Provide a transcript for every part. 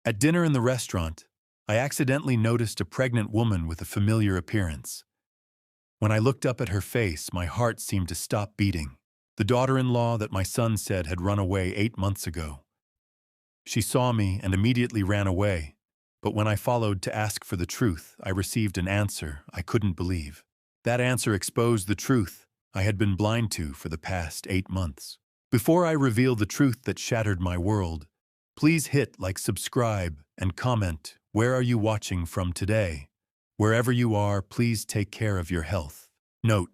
At dinner in the restaurant, I accidentally noticed a pregnant woman with a familiar appearance. When I looked up at her face, my heart seemed to stop beating. The daughter-in-law that my son said had run away 8 months ago. She saw me and immediately ran away, but when I followed to ask for the truth, I received an answer I couldn't believe. That answer exposed the truth I had been blind to for the past 8 months. Before I reveal the truth that shattered my world, please hit like, subscribe, and comment, where are you watching from today? Wherever you are, please take care of your health. Note: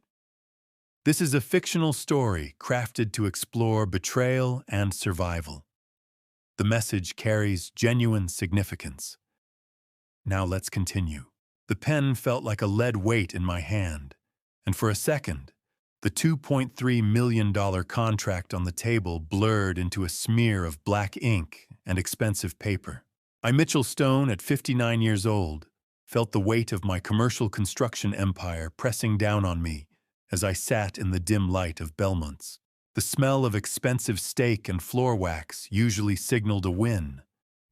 this is a fictional story crafted to explore betrayal and survival. The message carries genuine significance. Now let's continue. The pen felt like a lead weight in my hand, and for a second, the $2.3 million contract on the table blurred into a smear of black ink and expensive paper. I, Mitchell Stone, at 59 years old, felt the weight of my commercial construction empire pressing down on me as I sat in the dim light of Belmont's. The smell of expensive steak and floor wax usually signaled a win,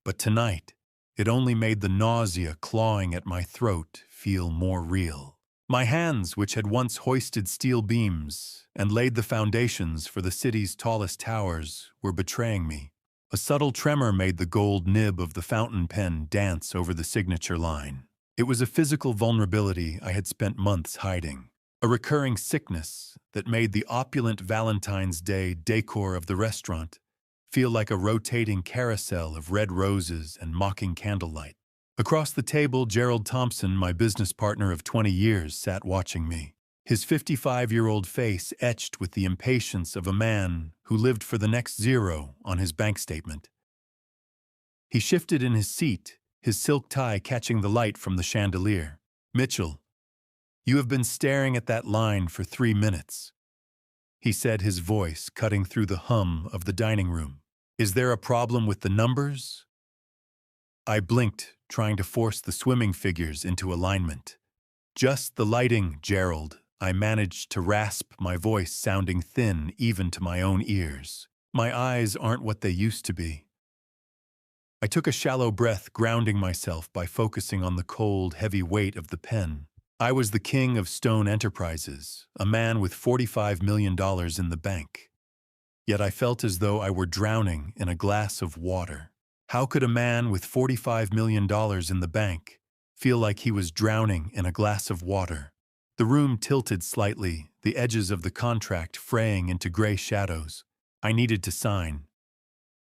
but tonight, it only made the nausea clawing at my throat feel more real. My hands, which had once hoisted steel beams and laid the foundations for the city's tallest towers, were betraying me. A subtle tremor made the gold nib of the fountain pen dance over the signature line. It was a physical vulnerability I had spent months hiding, a recurring sickness that made the opulent Valentine's Day decor of the restaurant feel like a rotating carousel of red roses and mocking candlelight. Across the table, Gerald Thompson, my business partner of 20 years, sat watching me, his 55-year-old face etched with the impatience of a man who lived for the next zero on his bank statement. He shifted in his seat, his silk tie catching the light from the chandelier. "Mitchell, you have been staring at that line for 3 minutes," he said, his voice cutting through the hum of the dining room. "Is there a problem with the numbers?" I blinked, trying to force the swimming figures into alignment. "Just the lighting, Gerald," I managed to rasp, my voice sounding thin even to my own ears. "My eyes aren't what they used to be." I took a shallow breath, grounding myself by focusing on the cold, heavy weight of the pen. I was the king of Stone Enterprises, a man with $45 million in the bank. Yet I felt as though I were drowning in a glass of water. How could a man with $45 million in the bank feel like he was drowning in a glass of water? The room tilted slightly, the edges of the contract fraying into gray shadows. I needed to sign.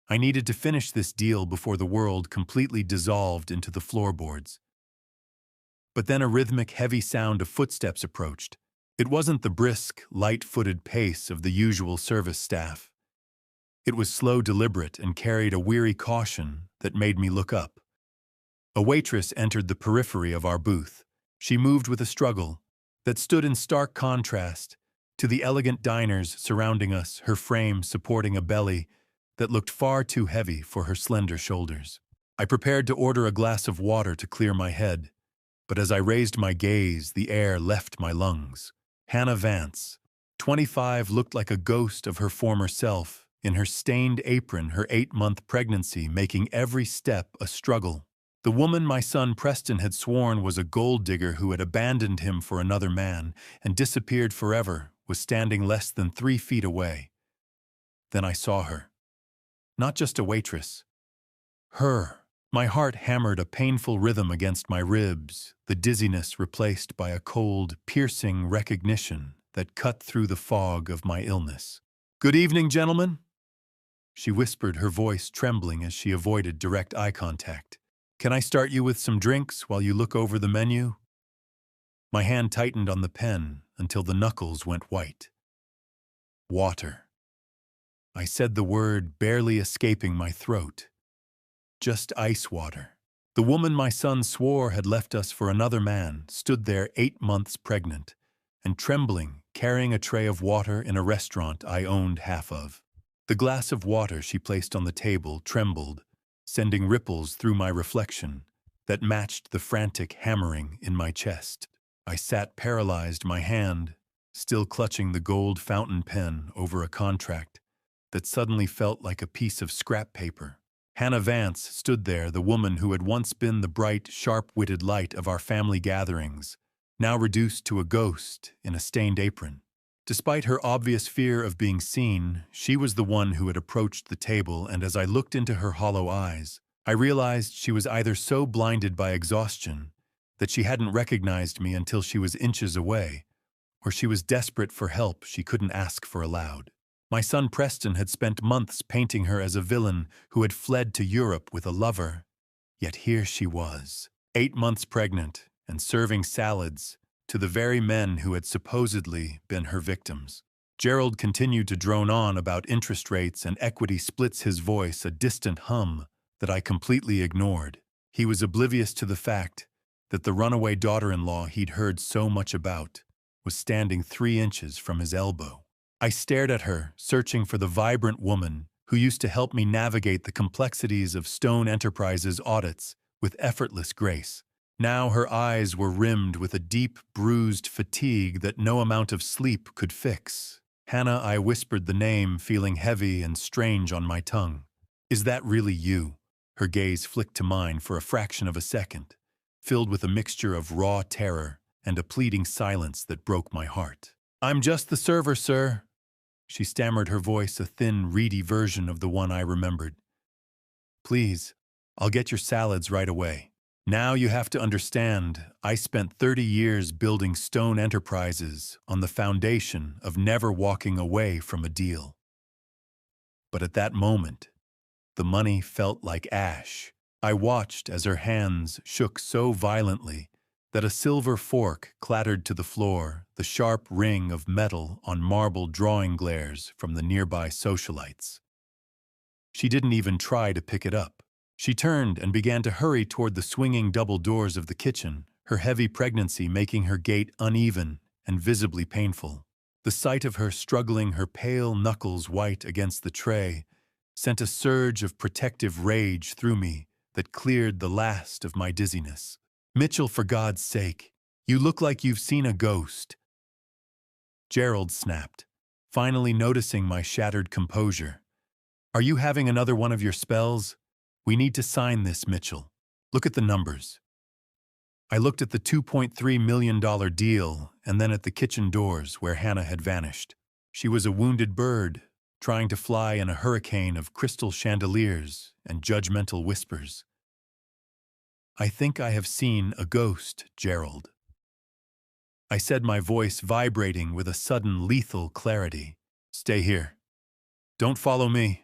I needed to finish this deal before the world completely dissolved into the floorboards. But then a rhythmic, heavy sound of footsteps approached. It wasn't the brisk, light-footed pace of the usual service staff. It was slow, deliberate, and carried a weary caution that made me look up. A waitress entered the periphery of our booth. She moved with a struggle that stood in stark contrast to the elegant diners surrounding us, her frame supporting a belly that looked far too heavy for her slender shoulders. I prepared to order a glass of water to clear my head, but as I raised my gaze, the air left my lungs. Hannah Vance, 25, looked like a ghost of her former self, in her stained apron, her 8-month pregnancy making every step a struggle. The woman my son Preston had sworn was a gold digger who had abandoned him for another man and disappeared forever was standing less than 3 feet away. Then I saw her. Not just a waitress. Her. My heart hammered a painful rhythm against my ribs, the dizziness replaced by a cold, piercing recognition that cut through the fog of my illness. "Good evening, gentlemen," she whispered, her voice trembling as she avoided direct eye contact. "Can I start you with some drinks while you look over the menu?" My hand tightened on the pen until the knuckles went white. "Water." I said the word, barely escaping my throat. Just ice water. The woman my son swore had left us for another man stood there 8 months pregnant and trembling, carrying a tray of water in a restaurant I owned half of. The glass of water she placed on the table trembled, sending ripples through my reflection that matched the frantic hammering in my chest. I sat paralyzed, my hand still clutching the gold fountain pen over a contract that suddenly felt like a piece of scrap paper. Hannah Vance stood there, the woman who had once been the bright, sharp-witted light of our family gatherings, now reduced to a ghost in a stained apron. Despite her obvious fear of being seen, she was the one who had approached the table, and as I looked into her hollow eyes, I realized she was either so blinded by exhaustion that she hadn't recognized me until she was inches away, or she was desperate for help she couldn't ask for aloud. My son Preston had spent months painting her as a villain who had fled to Europe with a lover, yet here she was, 8 months pregnant and serving salads to the very men who had supposedly been her victims. Gerald continued to drone on about interest rates and equity splits, his voice a distant hum that I completely ignored. He was oblivious to the fact that the runaway daughter-in-law he'd heard so much about was standing 3 inches from his elbow. I stared at her, searching for the vibrant woman who used to help me navigate the complexities of Stone Enterprises audits with effortless grace. Now her eyes were rimmed with a deep, bruised fatigue that no amount of sleep could fix. Hannah, I whispered the name, feeling heavy and strange on my tongue. Is that really you? Her gaze flicked to mine for a fraction of a second, filled with a mixture of raw terror and a pleading silence that broke my heart. I'm just the server, sir. She stammered, her voice a thin, reedy version of the one I remembered. Please, I'll get your salads right away. Now you have to understand, I spent 30 years building Stone Enterprises on the foundation of never walking away from a deal. But at that moment, the money felt like ash. I watched as her hands shook so violently that a silver fork clattered to the floor, the sharp ring of metal on marble drawing glares from the nearby socialites. She didn't even try to pick it up. She turned and began to hurry toward the swinging double doors of the kitchen, her heavy pregnancy making her gait uneven and visibly painful. The sight of her struggling, her pale knuckles white against the tray, sent a surge of protective rage through me that cleared the last of my dizziness. Mitchell, for God's sake, you look like you've seen a ghost. Gerald snapped, finally noticing my shattered composure. Are you having another one of your spells? We need to sign this, Mitchell. Look at the numbers. I looked at the $2.3 million deal and then at the kitchen doors where Hannah had vanished. She was a wounded bird, trying to fly in a hurricane of crystal chandeliers and judgmental whispers. I think I have seen a ghost, Gerald. I said, my voice vibrating with a sudden lethal clarity. Stay here. Don't follow me.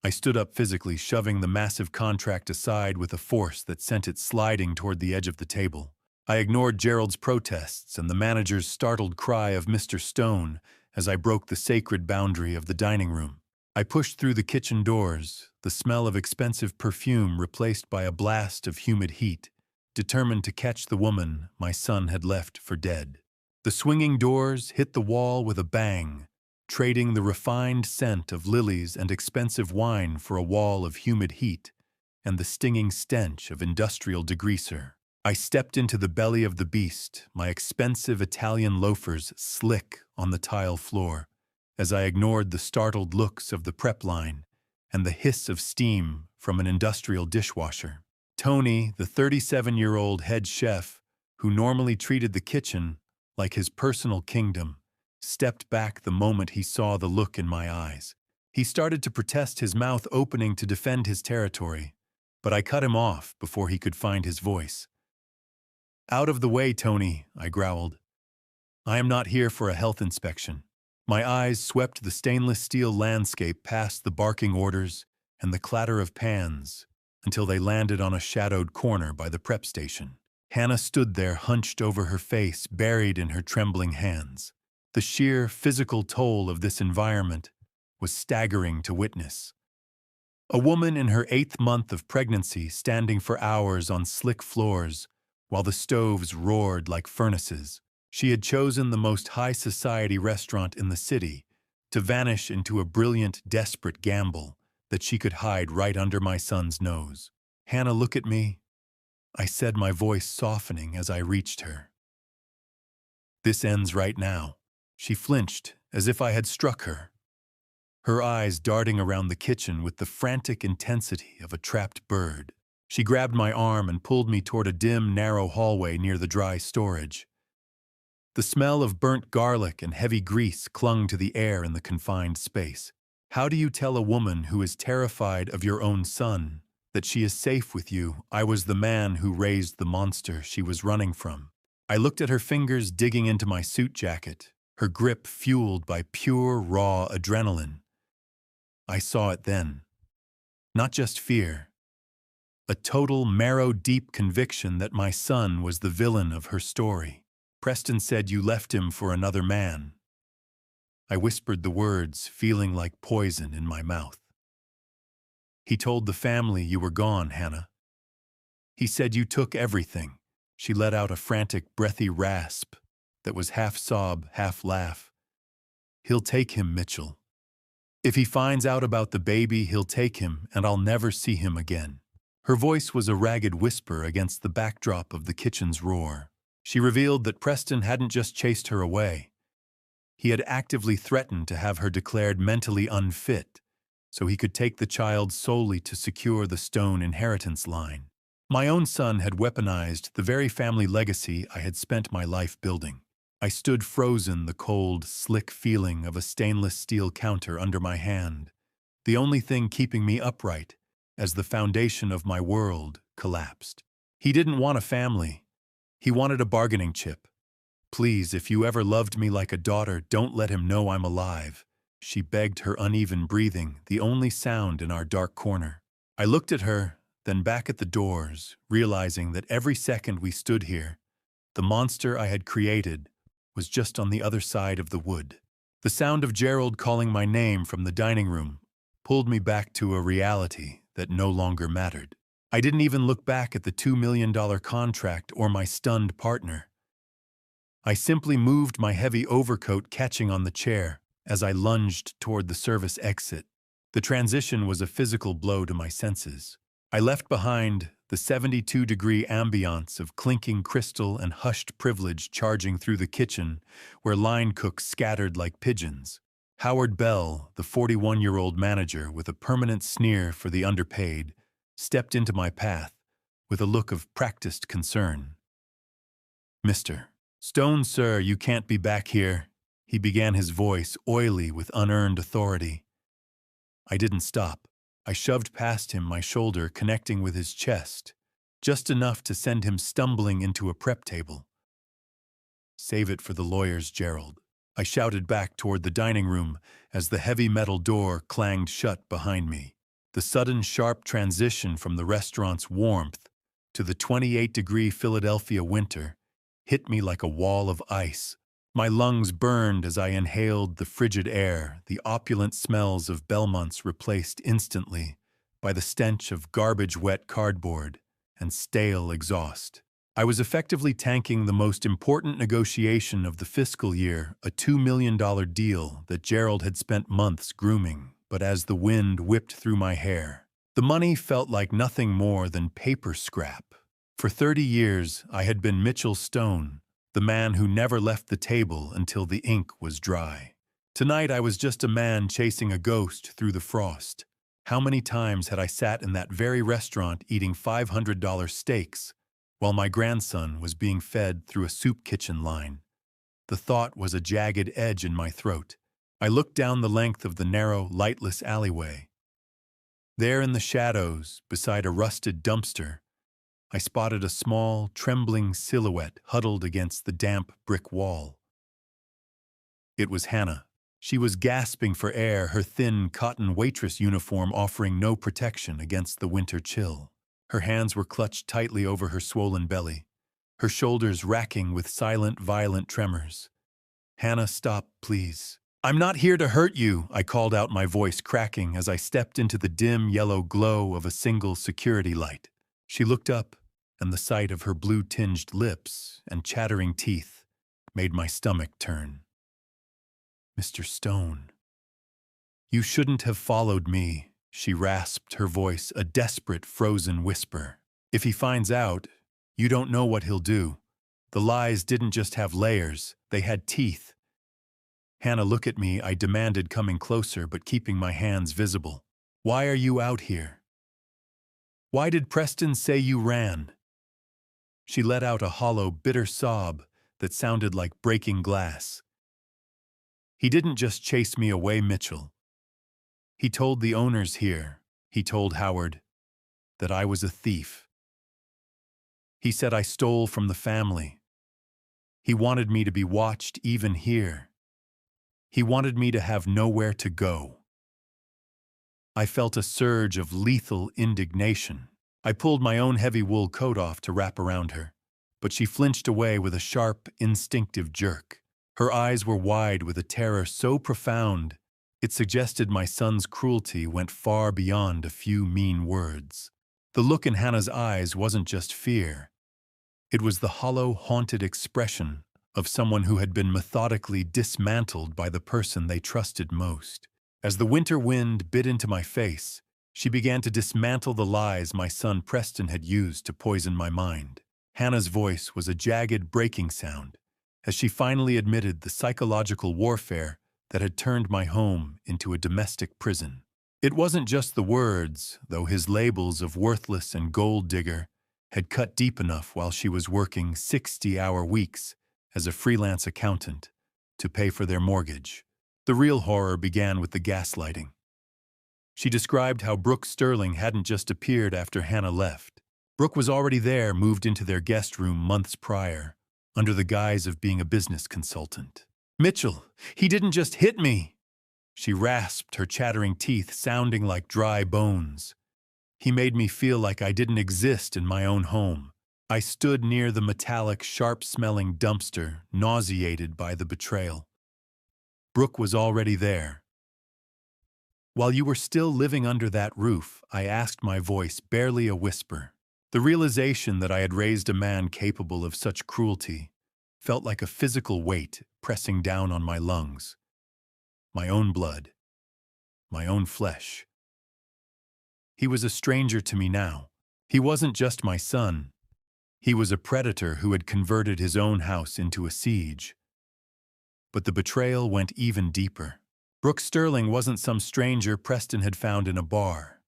I stood up physically, shoving the massive contract aside with a force that sent it sliding toward the edge of the table. I ignored Gerald's protests and the manager's startled cry of Mr. Stone as I broke the sacred boundary of the dining room. I pushed through the kitchen doors, the smell of expensive perfume replaced by a blast of humid heat, determined to catch the woman my son had left for dead. The swinging doors hit the wall with a bang, trading the refined scent of lilies and expensive wine for a wall of humid heat and the stinging stench of industrial degreaser. I stepped into the belly of the beast, my expensive Italian loafers slick on the tile floor, as I ignored the startled looks of the prep line and the hiss of steam from an industrial dishwasher. Tony, the 37-year-old head chef, who normally treated the kitchen like his personal kingdom, stepped back the moment he saw the look in my eyes. He started to protest, his mouth opening to defend his territory, but I cut him off before he could find his voice. Out of the way, Tony, I growled. I am not here for a health inspection. My eyes swept the stainless steel landscape past the barking orders and the clatter of pans until they landed on a shadowed corner by the prep station. Hannah stood there, hunched over her face, buried in her trembling hands. The sheer physical toll of this environment was staggering to witness. A woman in her 8th month of pregnancy standing for hours on slick floors while the stoves roared like furnaces. She had chosen the most high society restaurant in the city to vanish into a brilliant, desperate gamble that she could hide right under my son's nose. Hannah, look at me, I said, my voice softening as I reached her. This ends right now. She flinched as if I had struck her. her eyes darting around the kitchen with the frantic intensity of a trapped bird. She grabbed my arm and pulled me toward a dim, narrow hallway near the dry storage. The smell of burnt garlic and heavy grease clung to the air in the confined space. How do you tell a woman who is terrified of your own son that she is safe with you? I was the man who raised the monster she was running from. I looked at her fingers digging into my suit jacket, her grip fueled by pure, raw adrenaline. I saw it then. Not just fear. A total marrow-deep conviction that my son was the villain of her story. Preston said you left him for another man. I whispered the words, feeling like poison in my mouth. He told the family you were gone, Hannah. He said you took everything. She let out a frantic, breathy rasp that was half sob, half laugh. He'll take him, Mitchell. If he finds out about the baby, he'll take him, and I'll never see him again. Her voice was a ragged whisper against the backdrop of the kitchen's roar. She revealed that Preston hadn't just chased her away. He had actively threatened to have her declared mentally unfit, so he could take the child solely to secure the Stone inheritance line. My own son had weaponized the very family legacy I had spent my life building. I stood frozen, the cold, slick feeling of a stainless steel counter under my hand, the only thing keeping me upright as the foundation of my world collapsed. He didn't want a family. He wanted a bargaining chip. Please, if you ever loved me like a daughter, don't let him know I'm alive. She begged, her uneven breathing, the only sound in our dark corner. I looked at her, then back at the doors, realizing that every second we stood here, the monster I had created was just on the other side of the wood. The sound of Gerald calling my name from the dining room pulled me back to a reality that no longer mattered. I didn't even look back at the $2 million contract or my stunned partner. I simply moved my heavy overcoat catching on the chair as I lunged toward the service exit. The transition was a physical blow to my senses. I left behind the 72-degree ambiance of clinking crystal and hushed privilege charging through the kitchen where line cooks scattered like pigeons. Howard Bell, the 41-year-old manager with a permanent sneer for the underpaid, stepped into my path with a look of practiced concern. "Mr. Stone, sir, you can't be back here," he began, his voice oily with unearned authority. I didn't stop. I shoved past him, my shoulder connecting with his chest, just enough to send him stumbling into a prep table. "Save it for the lawyers, Gerald," I shouted back toward the dining room as the heavy metal door clanged shut behind me. The sudden sharp transition from the restaurant's warmth to the 28-degree Philadelphia winter hit me like a wall of ice. My lungs burned as I inhaled the frigid air, the opulent smells of Belmonts replaced instantly by the stench of garbage-wet cardboard and stale exhaust. I was effectively tanking the most important negotiation of the fiscal year, a $2 million deal that Gerald had spent months grooming, but as the wind whipped through my hair, the money felt like nothing more than paper scrap. For 30 years, I had been Mitchell Stone, the man who never left the table until the ink was dry. Tonight, I was just a man chasing a ghost through the frost. How many times had I sat in that very restaurant eating $500 steaks while my grandson was being fed through a soup kitchen line? The thought was a jagged edge in my throat. I looked down the length of the narrow, lightless alleyway. There in the shadows, beside a rusted dumpster, I spotted a small, trembling silhouette huddled against the damp brick wall. It was Hannah. She was gasping for air, her thin cotton waitress uniform offering no protection against the winter chill. Her hands were clutched tightly over her swollen belly, her shoulders racking with silent, violent tremors. "Hannah, stop, please." "I'm not here to hurt you," I called out, my voice cracking as I stepped into the dim yellow glow of a single security light. She looked up, and the sight of her blue-tinged lips and chattering teeth made my stomach turn. "Mr. Stone, you shouldn't have followed me," she rasped, her voice a desperate, frozen whisper. "If he finds out, you don't know what he'll do. The lies didn't just have layers, they had teeth. "Hannah, look at me," I demanded, coming closer but keeping my hands visible. "Why are you out here? Why did Preston say you ran?" She let out a hollow, bitter sob that sounded like breaking glass. "He didn't just chase me away, Mitchell. He told the owners here, he told Howard, that I was a thief. He said I stole from the family. He wanted me to be watched even here. He wanted me to have nowhere to go." I felt a surge of lethal indignation. I pulled my own heavy wool coat off to wrap around her, but she flinched away with a sharp, instinctive jerk. Her eyes were wide with a terror so profound it suggested my son's cruelty went far beyond a few mean words. The look in Hannah's eyes wasn't just fear. It was the hollow, haunted expression of someone who had been methodically dismantled by the person they trusted most. As the winter wind bit into my face, she began to dismantle the lies my son Preston had used to poison my mind. Hannah's voice was a jagged, breaking sound as she finally admitted the psychological warfare that had turned my home into a domestic prison. It wasn't just the words, though his labels of worthless and gold digger had cut deep enough while she was working 60-hour weeks as a freelance accountant to pay for their mortgage. The real horror began with the gaslighting. She described how Brooke Sterling hadn't just appeared after Hannah left. Brooke was already there, moved into their guest room months prior, under the guise of being a business consultant. "Mitchell, he didn't just hit me," she rasped, her chattering teeth sounding like dry bones. "He made me feel like I didn't exist in my own home." I stood near the metallic, sharp-smelling dumpster, nauseated by the betrayal. Brooke was already there. "While you were still living under that roof," I asked, my voice barely a whisper. The realization that I had raised a man capable of such cruelty felt like a physical weight pressing down on my lungs. My own blood. My own flesh. He was a stranger to me now. He wasn't just my son. He was a predator who had converted his own house into a siege. But the betrayal went even deeper. Brooke Sterling wasn't some stranger Preston had found in a bar.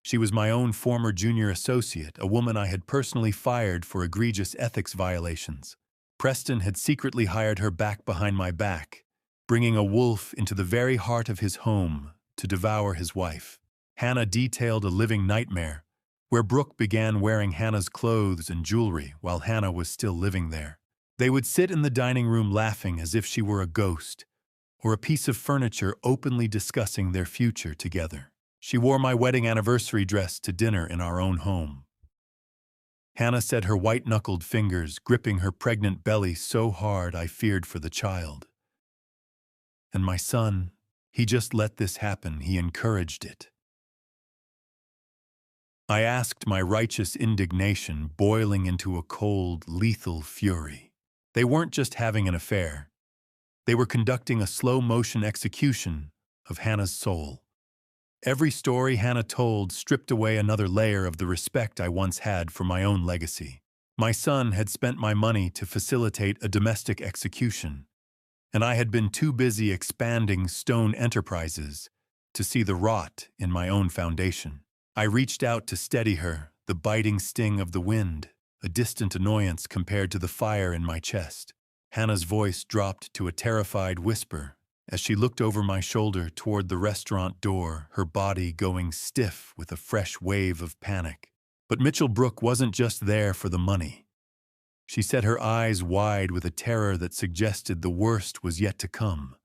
She was my own former junior associate, a woman I had personally fired for egregious ethics violations. Preston had secretly hired her back behind my back, bringing a wolf into the very heart of his home to devour his wife. Hannah detailed a living nightmare, where Brooke began wearing Hannah's clothes and jewelry while Hannah was still living there. They would sit in the dining room laughing as if she were a ghost, or a piece of furniture, openly discussing their future together. She wore my wedding anniversary dress to dinner in our own home. Hannah said, her white-knuckled fingers gripping her pregnant belly so hard I feared for the child. And my son, he just let this happen, he encouraged it. I asked, my righteous indignation boiling into a cold, lethal fury. They weren't just having an affair. They were conducting a slow-motion execution of Hannah's soul. Every story Hannah told stripped away another layer of the respect I once had for my own legacy. My son had spent my money to facilitate a domestic execution, and I had been too busy expanding Stone Enterprises to see the rot in my own foundation. I reached out to steady her, the biting sting of the wind, a distant annoyance compared to the fire in my chest. Hannah's voice dropped to a terrified whisper as she looked over my shoulder toward the restaurant door, her body going stiff with a fresh wave of panic. But Mitchell Brooke wasn't just there for the money. She set her eyes wide with a terror that suggested the worst was yet to come.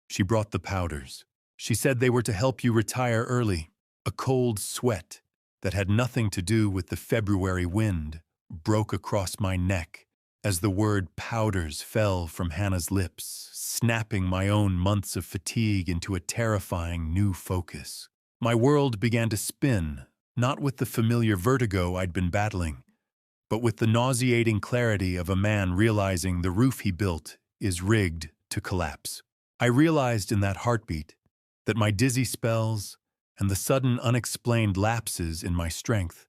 She brought the powders. She said they were to help you retire early. A cold sweat that had nothing to do with the February wind broke across my neck as the word powders fell from Hannah's lips, snapping my own months of fatigue into a terrifying new focus. My world began to spin, not with the familiar vertigo I'd been battling, but with the nauseating clarity of a man realizing the roof he built is rigged to collapse. I realized in that heartbeat that my dizzy spells and the sudden unexplained lapses in my strength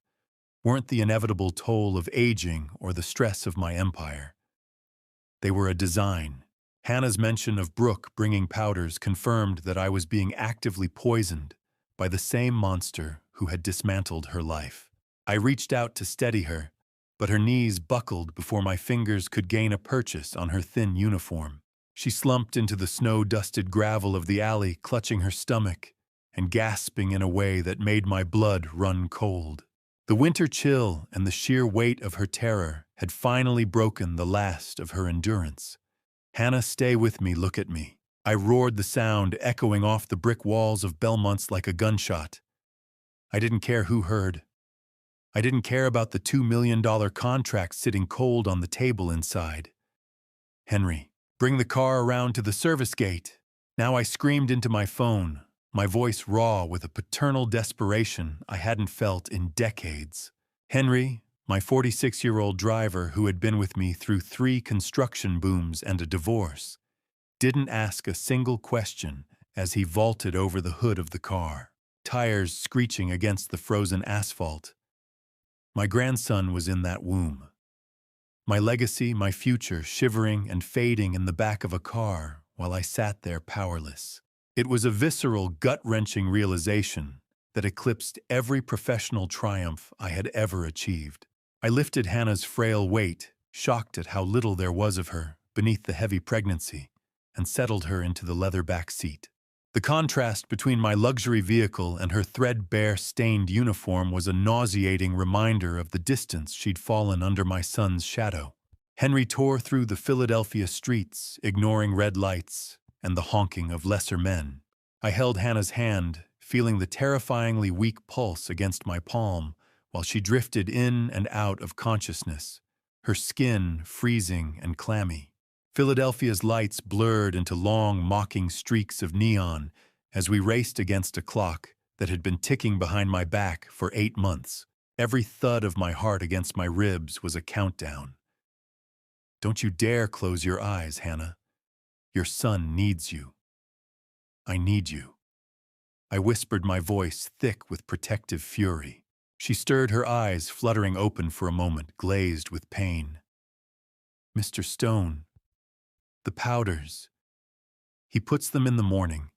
weren't the inevitable toll of aging or the stress of my empire. They were a design, Hannah's mention of Brooke bringing powders confirmed that I was being actively poisoned by the same monster who had dismantled her life. I reached out to steady her, but her knees buckled before my fingers could gain a purchase on her thin uniform. She slumped into the snow-dusted gravel of the alley, clutching her stomach and gasping in a way that made my blood run cold. The winter chill and the sheer weight of her terror had finally broken the last of her endurance. "Hannah, stay with me, look at me." I roared, the sound echoing off the brick walls of Belmont's like a gunshot. I didn't care who heard. I didn't care about the $2 million contract sitting cold on the table inside. "Henry, bring the car around to the service gate." Now I screamed into my phone, my voice raw with a paternal desperation I hadn't felt in decades. Henry, my 46-year-old driver who had been with me through 3 construction booms and a divorce, didn't ask a single question as he vaulted over the hood of the car, tires screeching against the frozen asphalt. My grandson was in that womb. My legacy, my future, shivering and fading in the back of a car while I sat there powerless. It was a visceral, gut-wrenching realization that eclipsed every professional triumph I had ever achieved. I lifted Hannah's frail weight, shocked at how little there was of her beneath the heavy pregnancy, and settled her into the leather back seat. The contrast between my luxury vehicle and her threadbare, stained uniform was a nauseating reminder of the distance she'd fallen under my son's shadow. Henry tore through the Philadelphia streets, ignoring red lights and the honking of lesser men. I held Hannah's hand, feeling the terrifyingly weak pulse against my palm while she drifted in and out of consciousness, her skin freezing and clammy. Philadelphia's lights blurred into long, mocking streaks of neon as we raced against a clock that had been ticking behind my back for 8 months. Every thud of my heart against my ribs was a countdown. "Don't you dare close your eyes, Hannah. Your son needs you. I need you." I whispered, my voice thick with protective fury. She stirred, her eyes fluttering open for a moment, glazed with pain. "Mr. Stone, the powders. He puts them in the morning.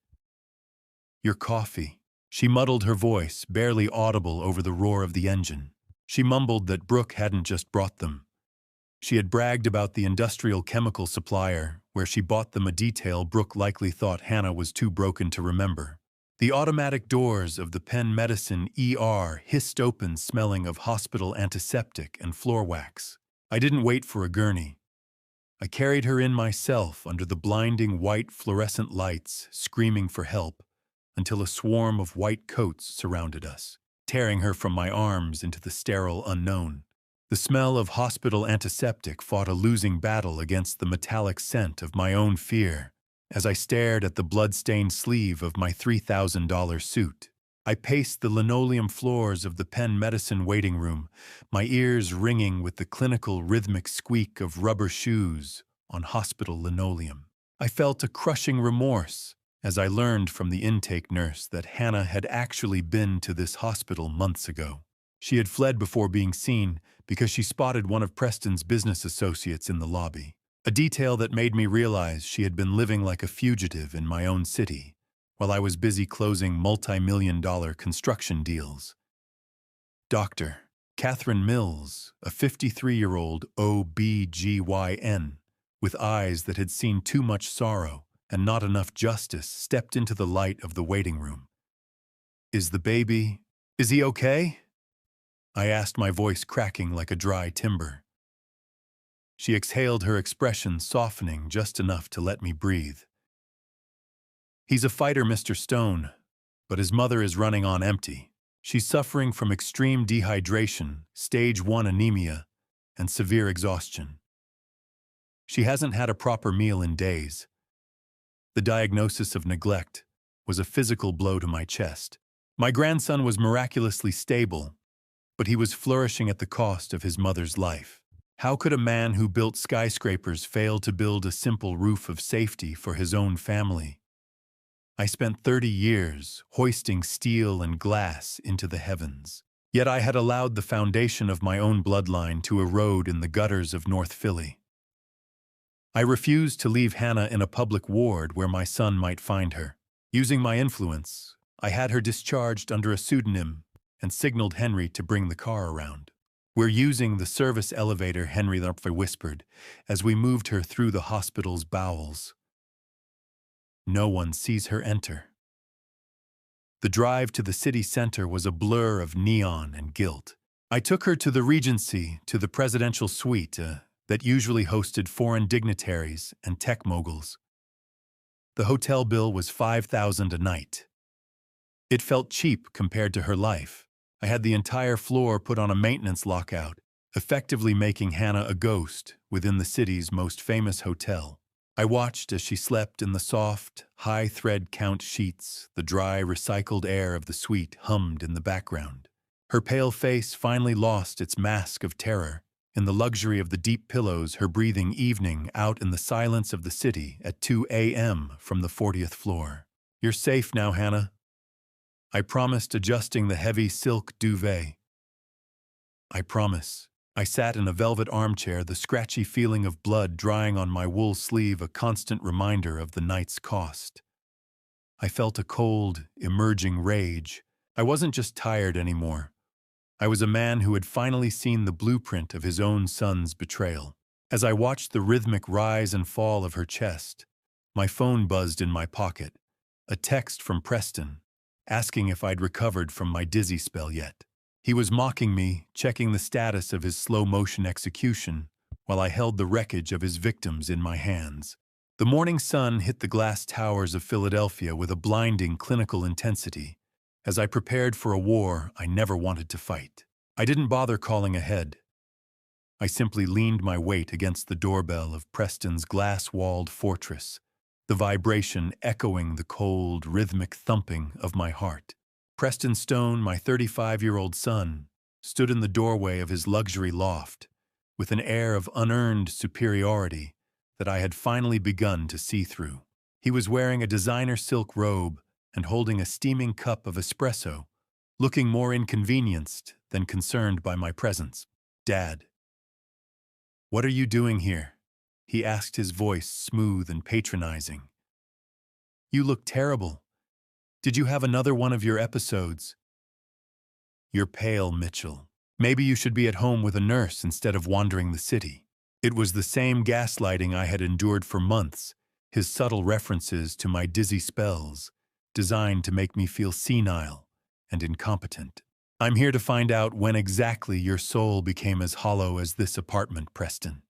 Your coffee." She muddled, her voice barely audible over the roar of the engine. She mumbled that Brooke hadn't just brought them. She had bragged about the industrial chemical supplier where she bought them, a detail Brooke likely thought Hannah was too broken to remember. The automatic doors of the Penn Medicine ER hissed open, smelling of hospital antiseptic and floor wax. I didn't wait for a gurney. I carried her in myself under the blinding white fluorescent lights, screaming for help, until a swarm of white coats surrounded us, tearing her from my arms into the sterile unknown. The smell of hospital antiseptic fought a losing battle against the metallic scent of my own fear as I stared at the blood-stained sleeve of my $3,000 suit. I paced the linoleum floors of the Penn Medicine waiting room, my ears ringing with the clinical rhythmic squeak of rubber shoes on hospital linoleum. I felt a crushing remorse as I learned from the intake nurse that Hannah had actually been to this hospital months ago. She had fled before being seen because she spotted one of Preston's business associates in the lobby, a detail that made me realize she had been living like a fugitive in my own city, while I was busy closing multi-million-dollar construction deals. Dr. Catherine Mills, a 53-year-old OB-GYN, with eyes that had seen too much sorrow and not enough justice, stepped into the light of the waiting room. Is he okay?" I asked, my voice cracking like a dry timber. She exhaled, her expression softening just enough to let me breathe. "He's a fighter, Mr. Stone, but his mother is running on empty. She's suffering from extreme dehydration, stage 1 anemia, and severe exhaustion. She hasn't had a proper meal in days." The diagnosis of neglect was a physical blow to my chest. My grandson was miraculously stable, but he was flourishing at the cost of his mother's life. How could a man who built skyscrapers fail to build a simple roof of safety for his own family? I spent 30 years hoisting steel and glass into the heavens. Yet I had allowed the foundation of my own bloodline to erode in the gutters of North Philly. I refused to leave Hannah in a public ward where my son might find her. Using my influence, I had her discharged under a pseudonym and signaled Henry to bring the car around. "We're using the service elevator," Henry whispered, as we moved her through the hospital's bowels. No one sees her enter. The drive to the city center was a blur of neon and gilt. I took her to the Regency, to the presidential suite that usually hosted foreign dignitaries and tech moguls. The hotel bill was $5,000 a night. It felt cheap compared to her life. I had the entire floor put on a maintenance lockout, effectively making Hannah a ghost within the city's most famous hotel. I watched as she slept in the soft, high-thread count sheets. The dry, recycled air of the suite hummed in the background. Her pale face finally lost its mask of terror. In the luxury of the deep pillows, her breathing evening out in the silence of the city at 2 a.m. from the 40th floor. "You're safe now, Hannah," I promised, adjusting the heavy silk duvet. "I promise." I sat in a velvet armchair, the scratchy feeling of blood drying on my wool sleeve a constant reminder of the night's cost. I felt a cold, emerging rage. I wasn't just tired anymore. I was a man who had finally seen the blueprint of his own son's betrayal. As I watched the rhythmic rise and fall of her chest, my phone buzzed in my pocket. A text from Preston, asking if I'd recovered from my dizzy spell yet. He was mocking me, checking the status of his slow-motion execution, while I held the wreckage of his victims in my hands. The morning sun hit the glass towers of Philadelphia with a blinding clinical intensity, as I prepared for a war I never wanted to fight. I didn't bother calling ahead. I simply leaned my weight against the doorbell of Preston's glass-walled fortress, the vibration echoing the cold, rhythmic thumping of my heart. Preston Stone, my 35-year-old son, stood in the doorway of his luxury loft, with an air of unearned superiority that I had finally begun to see through. He was wearing a designer silk robe and holding a steaming cup of espresso, looking more inconvenienced than concerned by my presence. "Dad, what are you doing here?" he asked, his voice smooth and patronizing. "You look terrible. Did you have another one of your episodes?" "You're pale, Mitchell. Maybe you should be at home with a nurse instead of wandering the city." It was the same gaslighting I had endured for months, his subtle references to my dizzy spells, designed to make me feel senile and incompetent. "I'm here to find out when exactly your soul became as hollow as this apartment, Preston,"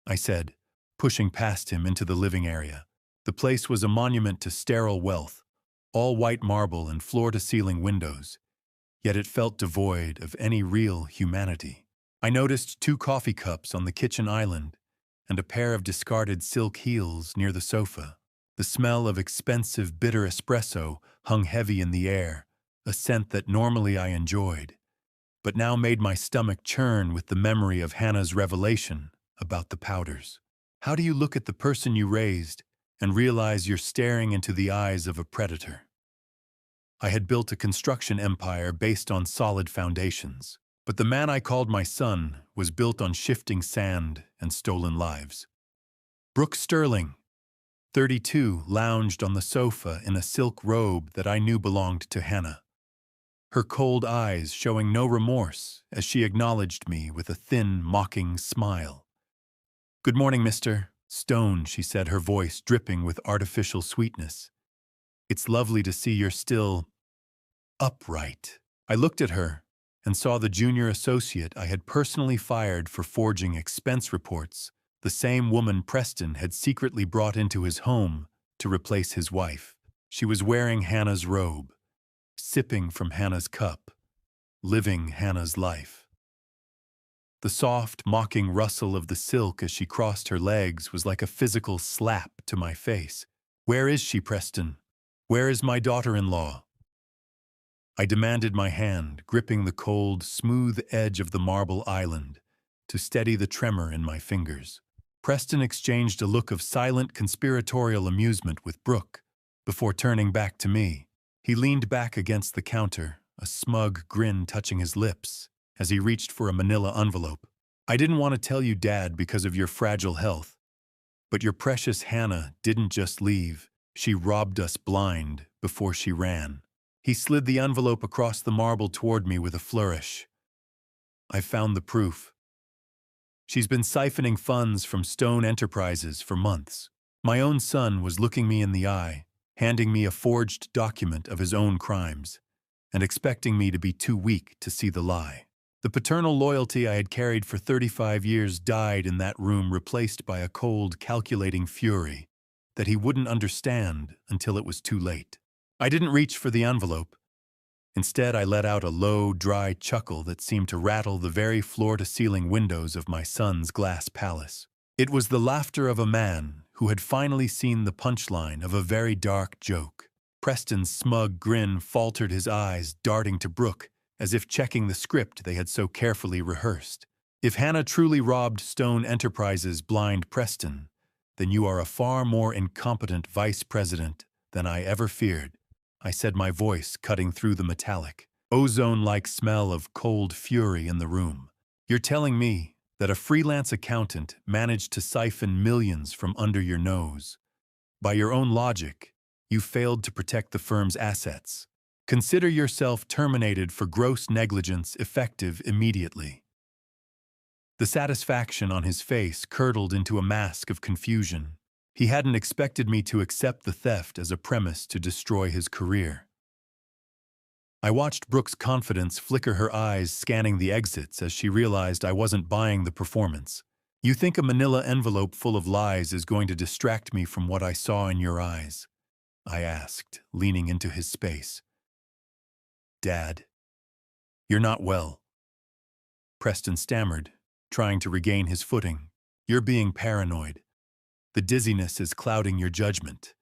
I said, pushing past him into the living area. The place was a monument to sterile wealth, all white marble and floor-to-ceiling windows, yet it felt devoid of any real humanity. I noticed 2 coffee cups on the kitchen island and a pair of discarded silk heels near the sofa. The smell of expensive, bitter espresso hung heavy in the air, a scent that normally I enjoyed, but now made my stomach churn with the memory of Hannah's revelation about the powders. How do you look at the person you raised and realize you're staring into the eyes of a predator? I had built a construction empire based on solid foundations, but the man I called my son was built on shifting sand and stolen lives. Brooke Sterling, 32, lounged on the sofa in a silk robe that I knew belonged to Hannah, her cold eyes showing no remorse as she acknowledged me with a thin, mocking smile. "Good morning, Mr. Stone," she said, her voice dripping with artificial sweetness. "It's lovely to see you're still upright." I looked at her and saw the junior associate I had personally fired for forging expense reports, the same woman Preston had secretly brought into his home to replace his wife. She was wearing Hannah's robe, sipping from Hannah's cup, living Hannah's life. The soft, mocking rustle of the silk as she crossed her legs was like a physical slap to my face. "Where is she, Preston? Where is my daughter-in-law?" I demanded, my hand gripping the cold, smooth edge of the marble island to steady the tremor in my fingers. Preston exchanged a look of silent conspiratorial amusement with Brooke before turning back to me. He leaned back against the counter, a smug grin touching his lips as he reached for a manila envelope. "I didn't want to tell you, Dad, because of your fragile health. But your precious Hannah didn't just leave. She robbed us blind before she ran. He slid the envelope across the marble toward me with a flourish. I found the proof. She's been siphoning funds from Stone Enterprises for months. My own son was looking me in the eye, handing me a forged document of his own crimes, and expecting me to be too weak to see the lie. The paternal loyalty I had carried for 35 years died in that room, replaced by a cold, calculating fury that he wouldn't understand until it was too late. I didn't reach for the envelope. Instead, I let out a low, dry chuckle that seemed to rattle the very floor-to-ceiling windows of my son's glass palace. It was the laughter of a man who had finally seen the punchline of a very dark joke. Preston's smug grin faltered, his eyes darting to Brooke, as if checking the script they had so carefully rehearsed. If Hannah truly robbed Stone Enterprises blind, Preston, then you are a far more incompetent vice president than I ever feared, I said, my voice cutting through the metallic, ozone-like smell of cold fury in the room. You're telling me that a freelance accountant managed to siphon millions from under your nose. By your own logic, you failed to protect the firm's assets. Consider yourself terminated for gross negligence, effective immediately. The satisfaction on his face curdled into a mask of confusion. He hadn't expected me to accept the theft as a premise to destroy his career. I watched Brooke's confidence flicker, her eyes scanning the exits as she realized I wasn't buying the performance. You think a manila envelope full of lies is going to distract me from what I saw in your eyes? I asked, leaning into his space. Dad, you're not well. Preston stammered, trying to regain his footing. You're being paranoid. The dizziness is clouding your judgment.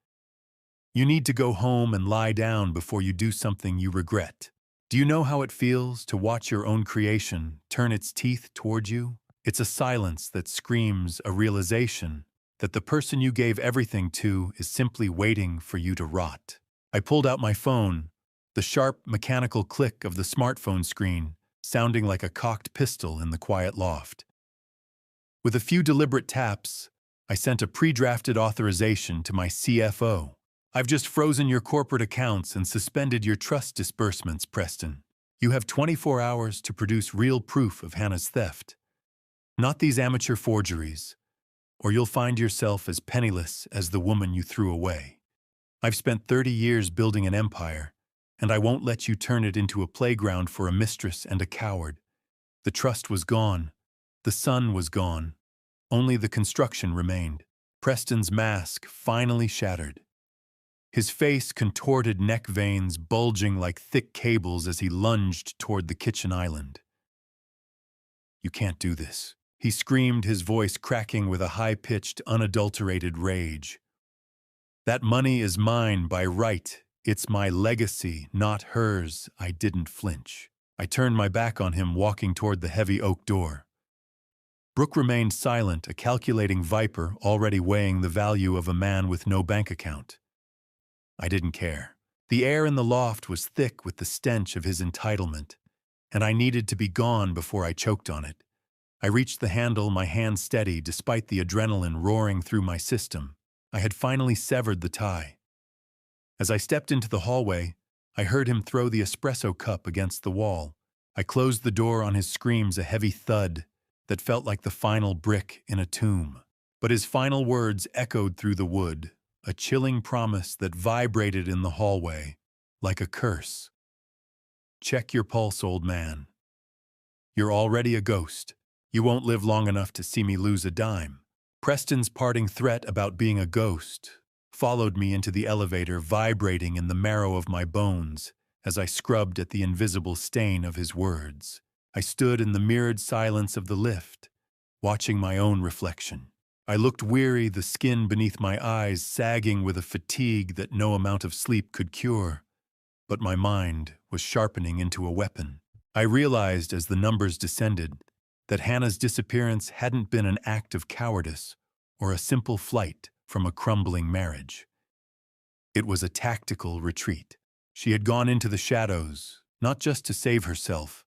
You need to go home and lie down before you do something you regret. Do you know how it feels to watch your own creation turn its teeth toward you? It's a silence that screams a realization that the person you gave everything to is simply waiting for you to rot. I pulled out my phone, the sharp, mechanical click of the smartphone screen sounding like a cocked pistol in the quiet loft. With a few deliberate taps, I sent a pre-drafted authorization to my CFO. I've just frozen your corporate accounts and suspended your trust disbursements, Preston. You have 24 hours to produce real proof of Hannah's theft. Not these amateur forgeries, or you'll find yourself as penniless as the woman you threw away. I've spent 30 years building an empire, and I won't let you turn it into a playground for a mistress and a coward. The trust was gone. The sun was gone. Only the construction remained. Preston's mask finally shattered. His face contorted, neck veins bulging like thick cables as he lunged toward the kitchen island. You can't do this, he screamed, his voice cracking with a high-pitched, unadulterated rage. That money is mine by right. It's my legacy, not hers. I didn't flinch. I turned my back on him, walking toward the heavy oak door. Brooke remained silent, a calculating viper already weighing the value of a man with no bank account. I didn't care. The air in the loft was thick with the stench of his entitlement, and I needed to be gone before I choked on it. I reached the handle, my hand steady despite the adrenaline roaring through my system. I had finally severed the tie. As I stepped into the hallway, I heard him throw the espresso cup against the wall. I closed the door on his screams, a heavy thud that felt like the final brick in a tomb. But his final words echoed through the wood, a chilling promise that vibrated in the hallway like a curse. Check your pulse, old man. You're already a ghost. You won't live long enough to see me lose a dime. Preston's parting threat about being a ghost followed me into the elevator, vibrating in the marrow of my bones as I scrubbed at the invisible stain of his words. I stood in the mirrored silence of the lift, watching my own reflection. I looked weary, the skin beneath my eyes sagging with a fatigue that no amount of sleep could cure. But my mind was sharpening into a weapon. I realized as the numbers descended that Hannah's disappearance hadn't been an act of cowardice or a simple flight from a crumbling marriage. It was a tactical retreat. She had gone into the shadows, not just to save herself,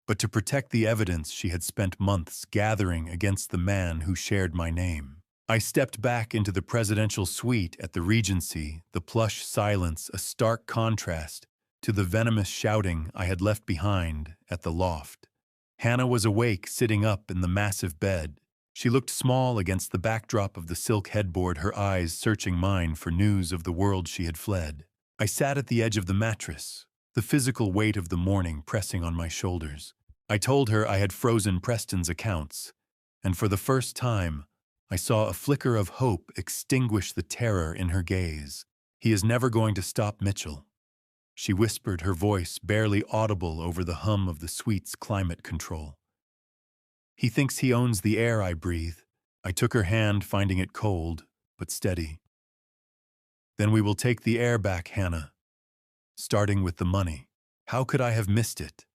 but to protect the evidence she had spent months gathering against the man who shared my name. I stepped back into the presidential suite at the Regency, the plush silence a stark contrast to the venomous shouting I had left behind at the loft. Hannah was awake, sitting up in the massive bed. She looked small against the backdrop of the silk headboard, her eyes searching mine for news of the world she had fled. I sat at the edge of the mattress, the physical weight of the morning pressing on my shoulders. I told her I had frozen Preston's accounts, and for the first time, I saw a flicker of hope extinguish the terror in her gaze. He is never going to stop Mitchell, she whispered, her voice barely audible over the hum of the suite's climate control. He thinks he owns the air I breathe. I took her hand, finding it cold, but steady. Then we will take the air back, Hannah, starting with the money. How could I have missed it?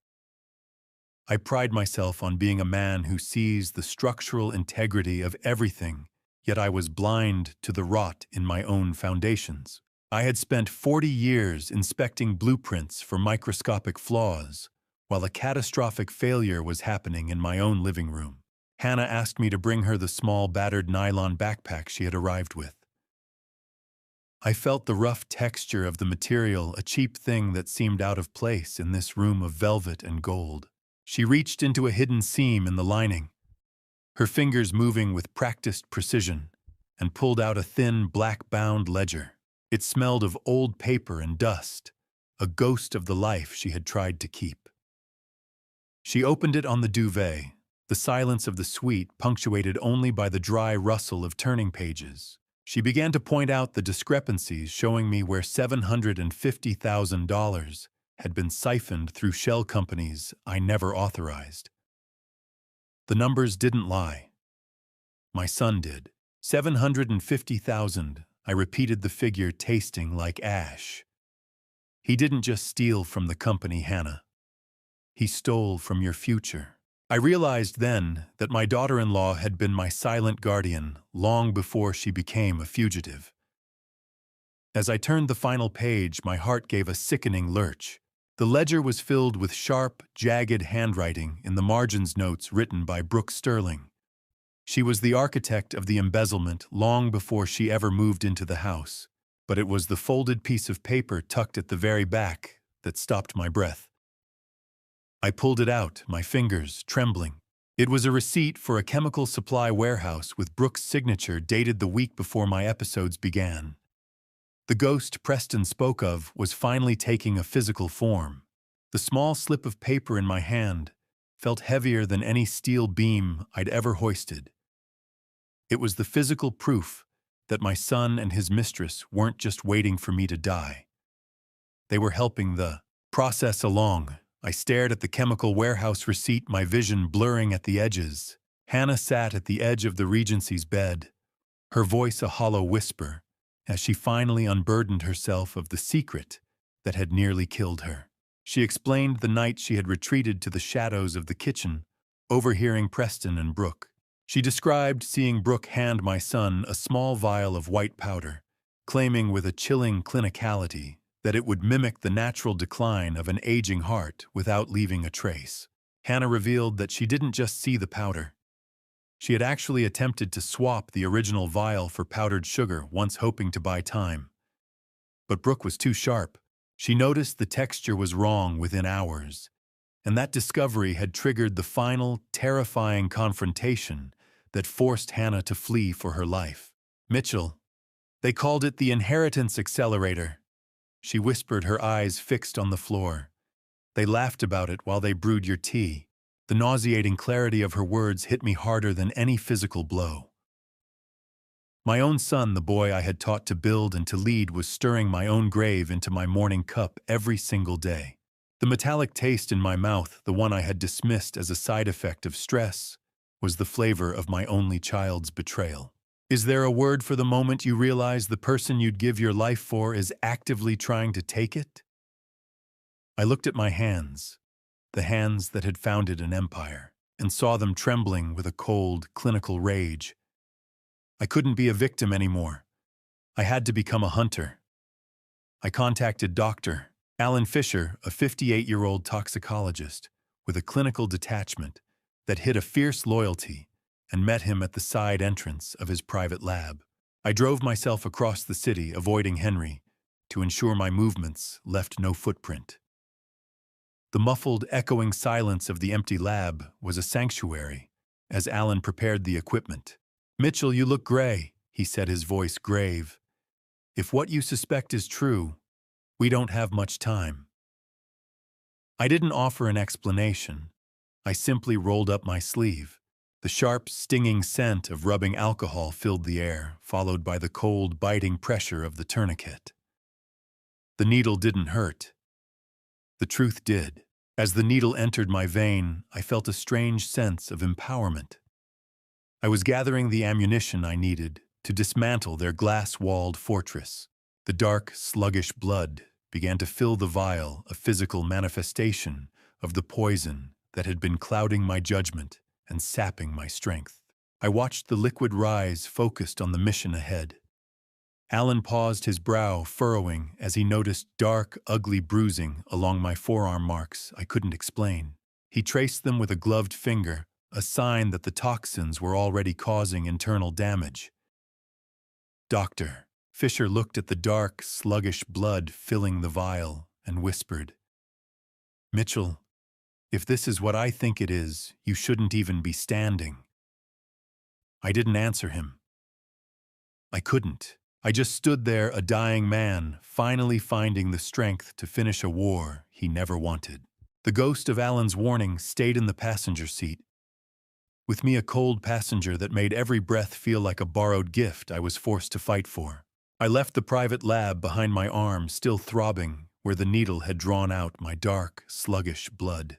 I pride myself on being a man who sees the structural integrity of everything, yet I was blind to the rot in my own foundations. I had spent 40 years inspecting blueprints for microscopic flaws, while a catastrophic failure was happening in my own living room. Hannah asked me to bring her the small, battered nylon backpack she had arrived with. I felt the rough texture of the material, a cheap thing that seemed out of place in this room of velvet and gold. She reached into a hidden seam in the lining, her fingers moving with practiced precision, and pulled out a thin, black-bound ledger. It smelled of old paper and dust, a ghost of the life she had tried to keep. She opened it on the duvet, the silence of the suite punctuated only by the dry rustle of turning pages. She began to point out the discrepancies, showing me where $750,000 had been siphoned through shell companies I never authorized. The numbers didn't lie. My son did. 750,000. I repeated the figure, tasting like ash. He didn't just steal from the company, Hannah. He stole from your future. I realized then that my daughter-in-law had been my silent guardian long before she became a fugitive. As I turned the final page, my heart gave a sickening lurch. The ledger was filled with sharp, jagged handwriting in the margins, notes written by Brooke Sterling. She was the architect of the embezzlement long before she ever moved into the house, but it was the folded piece of paper tucked at the very back that stopped my breath. I pulled it out, my fingers trembling. It was a receipt for a chemical supply warehouse with Brooke's signature, dated the week before my episodes began. The ghost Preston spoke of was finally taking a physical form. The small slip of paper in my hand felt heavier than any steel beam I'd ever hoisted. It was the physical proof that my son and his mistress weren't just waiting for me to die. They were helping the process along. I stared at the chemical warehouse receipt, my vision blurring at the edges. Hannah sat at the edge of the Regency's bed, her voice a hollow whisper, as she finally unburdened herself of the secret that had nearly killed her. She explained the night she had retreated to the shadows of the kitchen, overhearing Preston and Brooke. She described seeing Brooke hand my son a small vial of white powder, claiming with a chilling clinicality that it would mimic the natural decline of an aging heart without leaving a trace. Hannah revealed that she didn't just see the powder. She had actually attempted to swap the original vial for powdered sugar, once hoping to buy time. But Brooke was too sharp. She noticed the texture was wrong within hours, and that discovery had triggered the final, terrifying confrontation that forced Hannah to flee for her life. Mitchell. They called it the inheritance accelerator. She whispered, her eyes fixed on the floor. They laughed about it while they brewed your tea. The nauseating clarity of her words hit me harder than any physical blow. My own son, the boy I had taught to build and to lead, was stirring my own grave into my morning cup every single day. The metallic taste in my mouth, the one I had dismissed as a side effect of stress, was the flavor of my only child's betrayal. Is there a word for the moment you realize the person you'd give your life for is actively trying to take it? I looked at my hands, the hands that had founded an empire, and saw them trembling with a cold, clinical rage. I couldn't be a victim anymore. I had to become a hunter. I contacted Dr. Alan Fisher, a 58-year-old toxicologist with a clinical detachment that hid a fierce loyalty and met him at the side entrance of his private lab. I drove myself across the city, avoiding Henry, to ensure my movements left no footprint. The muffled, echoing silence of the empty lab was a sanctuary as Alan prepared the equipment. "Mitchell, you look gray," he said, his voice grave. "If what you suspect is true, we don't have much time." I didn't offer an explanation. I simply rolled up my sleeve. The sharp, stinging scent of rubbing alcohol filled the air, followed by the cold, biting pressure of the tourniquet. The needle didn't hurt. The truth did. As the needle entered my vein, I felt a strange sense of empowerment. I was gathering the ammunition I needed to dismantle their glass-walled fortress. The dark, sluggish blood began to fill the vial, a physical manifestation of the poison that had been clouding my judgment and sapping my strength. I watched the liquid rise, focused on the mission ahead. Alan paused, his brow furrowing as he noticed dark, ugly bruising along my forearm marks I couldn't explain. He traced them with a gloved finger, a sign that the toxins were already causing internal damage. "Doctor." Fisher looked at the dark, sluggish blood filling the vial and whispered, "Mitchell, if this is what I think it is, you shouldn't even be standing." I didn't answer him. I couldn't. I just stood there, a dying man, finally finding the strength to finish a war he never wanted. The ghost of Alan's warning stayed in the passenger seat, with me a cold passenger that made every breath feel like a borrowed gift I was forced to fight for. I left the private lab behind my arm, still throbbing where the needle had drawn out my dark, sluggish blood.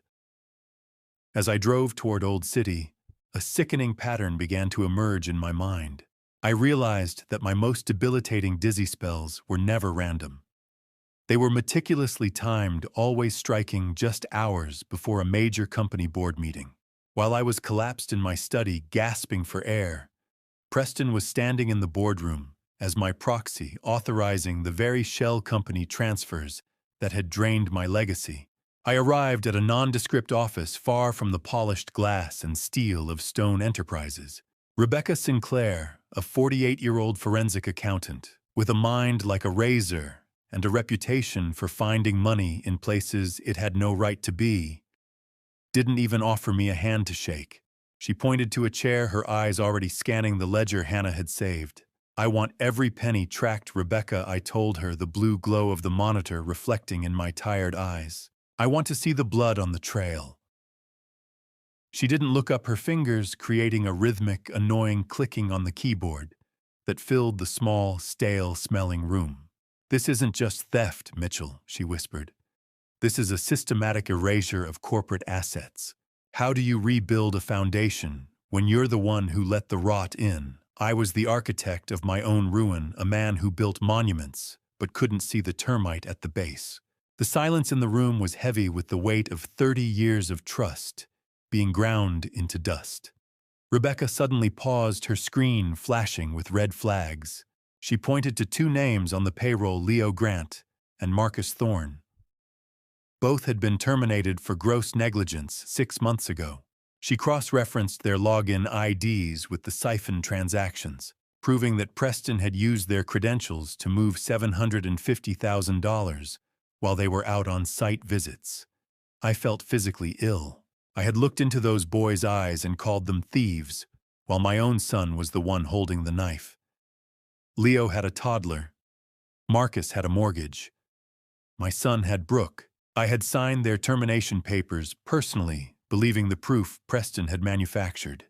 As I drove toward Old City, a sickening pattern began to emerge in my mind. I realized that my most debilitating dizzy spells were never random. They were meticulously timed, always striking just hours before a major company board meeting. While I was collapsed in my study, gasping for air, Preston was standing in the boardroom as my proxy, authorizing the very shell company transfers that had drained my legacy. I arrived at a nondescript office far from the polished glass and steel of Stone Enterprises. Rebecca Sinclair, a 48-year-old forensic accountant, with a mind like a razor and a reputation for finding money in places it had no right to be, didn't even offer me a hand to shake. She pointed to a chair, her eyes already scanning the ledger Hannah had saved. "I want every penny tracked, Rebecca," I told her, the blue glow of the monitor reflecting in my tired eyes. "I want to see the blood on the trail." She didn't look up, her fingers creating a rhythmic, annoying clicking on the keyboard that filled the small, stale-smelling room. "This isn't just theft, Mitchell," she whispered. "This is a systematic erasure of corporate assets. How do you rebuild a foundation when you're the one who let the rot in? I was the architect of my own ruin, a man who built monuments but couldn't see the termite at the base." The silence in the room was heavy with the weight of 30 years of trust being ground into dust. Rebecca suddenly paused, her screen flashing with red flags. She pointed to two names on the payroll, Leo Grant and Marcus Thorne. Both had been terminated for gross negligence 6 months ago. She cross-referenced their login IDs with the siphon transactions, proving that Preston had used their credentials to move $750,000 while they were out on site visits. I felt physically ill. I had looked into those boys' eyes and called them thieves, while my own son was the one holding the knife. Leo had a toddler. Marcus had a mortgage. My son had Brooke. I had signed their termination papers personally, believing the proof Preston had manufactured.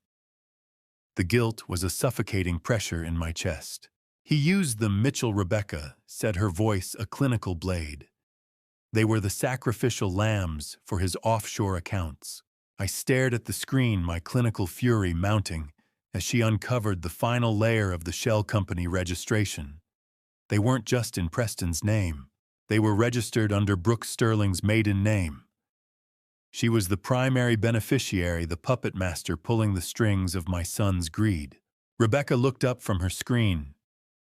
The guilt was a suffocating pressure in my chest. "He used them, Mitchell." Rebecca said, her voice a clinical blade. "They were the sacrificial lambs for his offshore accounts." I stared at the screen, my clinical fury mounting as she uncovered the final layer of the shell company registration. They weren't just in Preston's name. They were registered under Brooke Sterling's maiden name. She was the primary beneficiary, the puppet master pulling the strings of my son's greed. Rebecca looked up from her screen,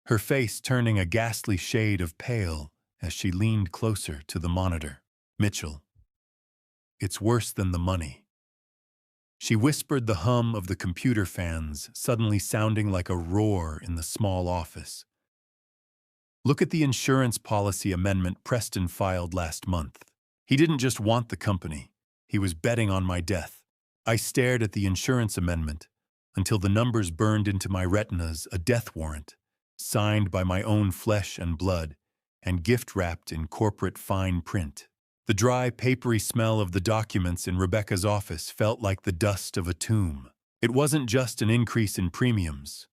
her face turning a ghastly shade of pale as she leaned closer to the monitor. "Mitchell, it's worse than the money. She whispered the hum of the computer fans, suddenly sounding like a roar in the small office. Look at the insurance policy amendment Preston filed last month. He didn't just want the company. He was betting on my death. I stared at the insurance amendment until the numbers burned into my retinas, a death warrant, signed by my own flesh and blood, and gift-wrapped in corporate fine print. The dry, papery smell of the documents in Rebecca's office felt like the dust of a tomb. It wasn't just an increase in premiums.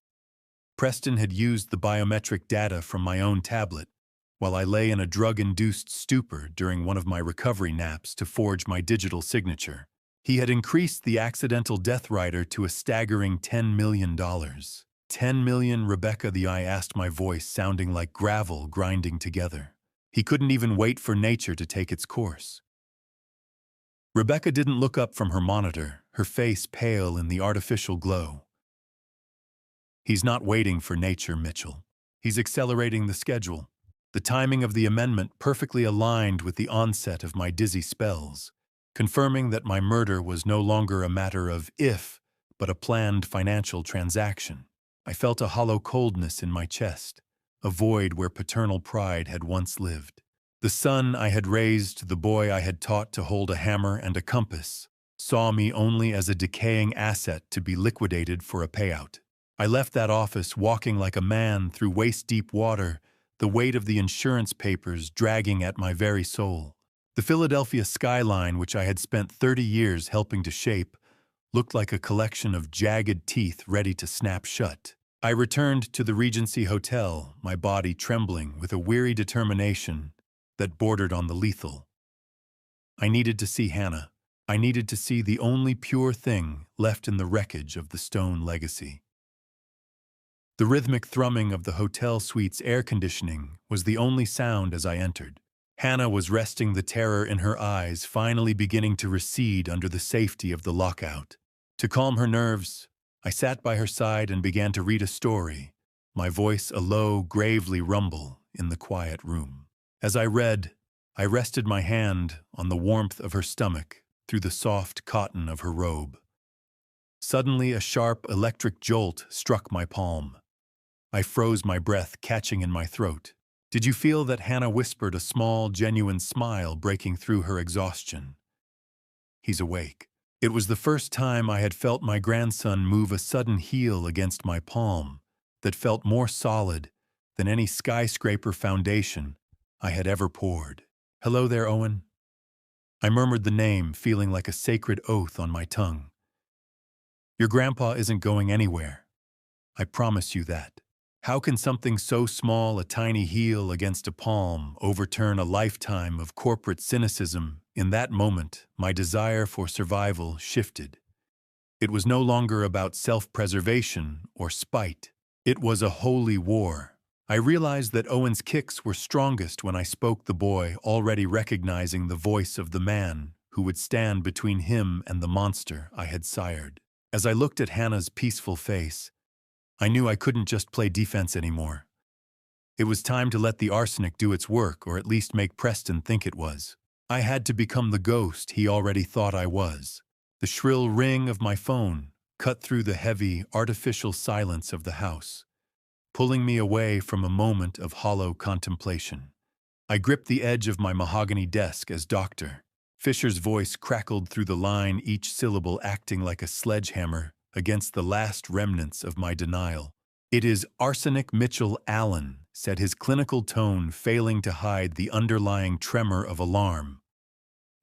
Preston had used the biometric data from my own tablet while I lay in a drug-induced stupor during one of my recovery naps to forge my digital signature. He had increased the accidental death rider to a staggering $10 million. $10 million, Rebecca, I asked, my voice sounding like gravel grinding together. He couldn't even wait for nature to take its course. Rebecca didn't look up from her monitor, her face pale in the artificial glow. He's not waiting for nature, Mitchell. He's accelerating the schedule. The timing of the amendment perfectly aligned with the onset of my dizzy spells, confirming that my murder was no longer a matter of if, but a planned financial transaction. I felt a hollow coldness in my chest, a void where paternal pride had once lived. The son I had raised, the boy I had taught to hold a hammer and a compass, saw me only as a decaying asset to be liquidated for a payout. I left that office walking like a man through waist-deep water, the weight of the insurance papers dragging at my very soul. The Philadelphia skyline, which I had spent 30 years helping to shape, looked like a collection of jagged teeth ready to snap shut. I returned to the Regency Hotel, my body trembling with a weary determination that bordered on the lethal. I needed to see Hannah. I needed to see the only pure thing left in the wreckage of the Stone legacy. The rhythmic thrumming of the hotel suite's air conditioning was the only sound as I entered. Hannah was resting, the terror in her eyes finally beginning to recede under the safety of the lockout. To calm her nerves, I sat by her side and began to read a story, my voice a low, gravely rumble in the quiet room. As I read, I rested my hand on the warmth of her stomach through the soft cotton of her robe. Suddenly, a sharp electric jolt struck my palm. I froze, my breath catching in my throat. Did you feel that? Hannah whispered, a small, genuine smile breaking through her exhaustion. He's awake. It was the first time I had felt my grandson move a sudden heel against my palm that felt more solid than any skyscraper foundation I had ever poured. Hello there, Owen. I murmured the name, feeling like a sacred oath on my tongue. Your grandpa isn't going anywhere. I promise you that. How can something so small, a tiny heel against a palm, overturn a lifetime of corporate cynicism? In that moment, my desire for survival shifted. It was no longer about self-preservation or spite. It was a holy war. I realized that Owen's kicks were strongest when I spoke, the boy already recognizing the voice of the man who would stand between him and the monster I had sired. As I looked at Hannah's peaceful face, I knew I couldn't just play defense anymore. It was time to let the arsenic do its work, or at least make Preston think it was. I had to become the ghost he already thought I was. The shrill ring of my phone cut through the heavy, artificial silence of the house, pulling me away from a moment of hollow contemplation. I gripped the edge of my mahogany desk as Dr. Fisher's voice crackled through the line, each syllable acting like a sledgehammer against the last remnants of my denial. "It is arsenic, Mitchell Allen," said his clinical tone failing to hide the underlying tremor of alarm.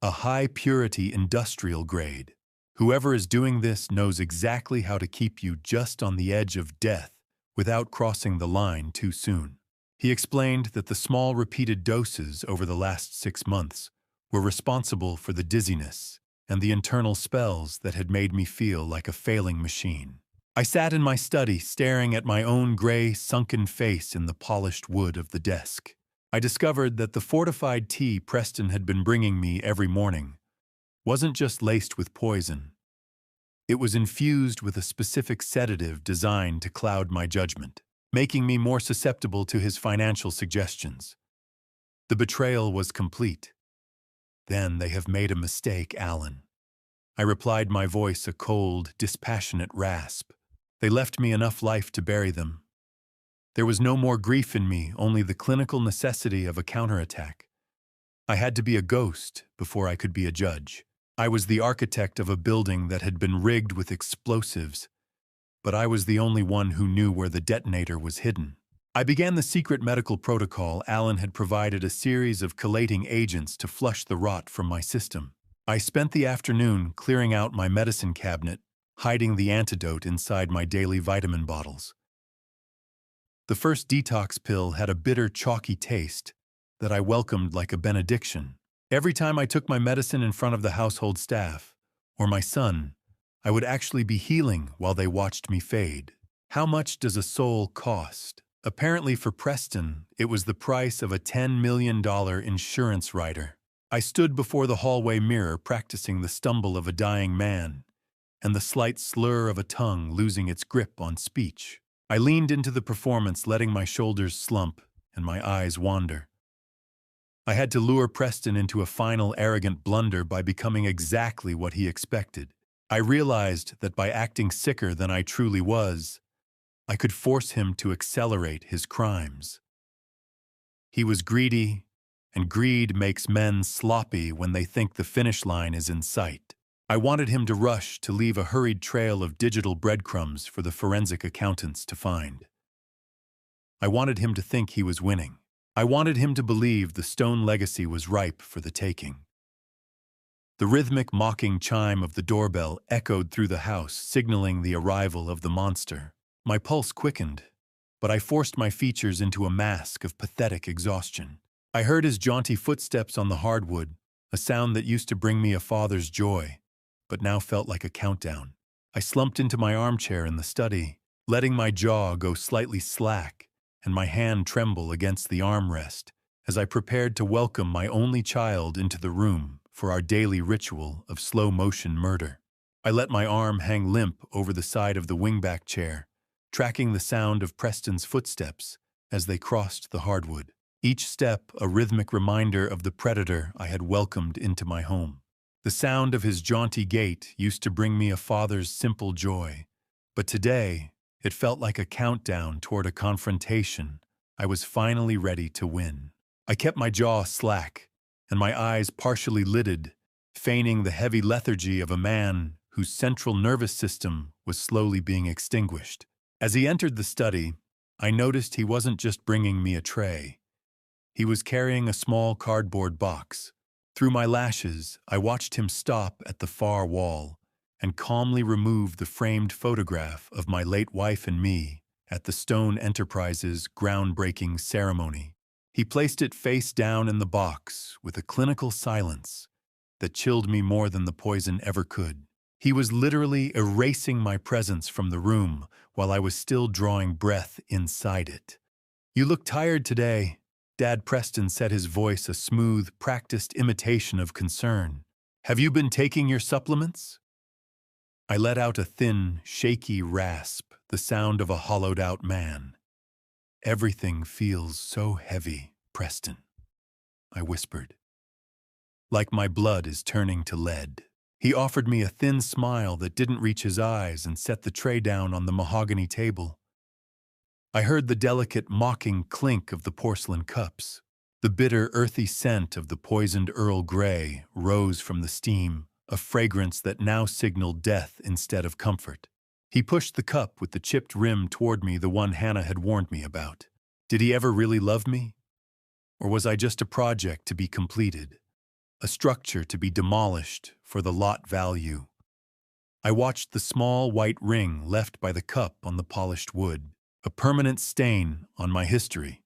"A high-purity industrial grade. Whoever is doing this knows exactly how to keep you just on the edge of death without crossing the line too soon." He explained that the small repeated doses over the last 6 months were responsible for the dizziness and the internal spells that had made me feel like a failing machine. I sat in my study, staring at my own gray, sunken face in the polished wood of the desk. I discovered that the fortified tea Preston had been bringing me every morning wasn't just laced with poison. It was infused with a specific sedative designed to cloud my judgment, making me more susceptible to his financial suggestions. The betrayal was complete. "Then they have made a mistake, Allen." I replied, my voice a cold, dispassionate rasp. They left me enough life to bury them. There was no more grief in me, only the clinical necessity of a counterattack. I had to be a ghost before I could be a judge. I was the architect of a building that had been rigged with explosives, but I was the only one who knew where the detonator was hidden. I began the secret medical protocol. Alan had provided a series of chelating agents to flush the rot from my system. I spent the afternoon clearing out my medicine cabinet, hiding the antidote inside my daily vitamin bottles. The first detox pill had a bitter, chalky taste that I welcomed like a benediction. Every time I took my medicine in front of the household staff, or my son, I would actually be healing while they watched me fade. How much does a soul cost? Apparently for Preston, it was the price of a $10 million insurance rider. I stood before the hallway mirror practicing the stumble of a dying man and the slight slur of a tongue losing its grip on speech. I leaned into the performance, letting my shoulders slump and my eyes wander. I had to lure Preston into a final arrogant blunder by becoming exactly what he expected. I realized that by acting sicker than I truly was, I could force him to accelerate his crimes. He was greedy, and greed makes men sloppy when they think the finish line is in sight. I wanted him to rush to leave a hurried trail of digital breadcrumbs for the forensic accountants to find. I wanted him to think he was winning. I wanted him to believe the Stone legacy was ripe for the taking. The rhythmic, mocking chime of the doorbell echoed through the house, signaling the arrival of the monster. My pulse quickened, but I forced my features into a mask of pathetic exhaustion. I heard his jaunty footsteps on the hardwood, a sound that used to bring me a father's joy, but now felt like a countdown. I slumped into my armchair in the study, letting my jaw go slightly slack and my hand tremble against the armrest as I prepared to welcome my only child into the room for our daily ritual of slow-motion murder. I let my arm hang limp over the side of the wingback chair, tracking the sound of Preston's footsteps as they crossed the hardwood. Each step a rhythmic reminder of the predator I had welcomed into my home. The sound of his jaunty gait used to bring me a father's simple joy, but today it felt like a countdown toward a confrontation I was finally ready to win. I kept my jaw slack and my eyes partially lidded, feigning the heavy lethargy of a man whose central nervous system was slowly being extinguished. As he entered the study, I noticed he wasn't just bringing me a tray. He was carrying a small cardboard box. Through my lashes, I watched him stop at the far wall and calmly remove the framed photograph of my late wife and me at the Stone Enterprises groundbreaking ceremony. He placed it face down in the box with a clinical silence that chilled me more than the poison ever could. He was literally erasing my presence from the room while I was still drawing breath inside it. "You look tired today," Dad Preston said, his voice a smooth, practiced imitation of concern. "Have you been taking your supplements?" I let out a thin, shaky rasp, the sound of a hollowed-out man. "Everything feels so heavy, Preston," I whispered. "Like my blood is turning to lead." He offered me a thin smile that didn't reach his eyes and set the tray down on the mahogany table. I heard the delicate, mocking clink of the porcelain cups. The bitter, earthy scent of the poisoned Earl Grey rose from the steam, a fragrance that now signaled death instead of comfort. He pushed the cup with the chipped rim toward me, the one Hannah had warned me about. Did he ever really love me? Or was I just a project to be completed? A structure to be demolished for the lot value? I watched the small white ring left by the cup on the polished wood, a permanent stain on my history.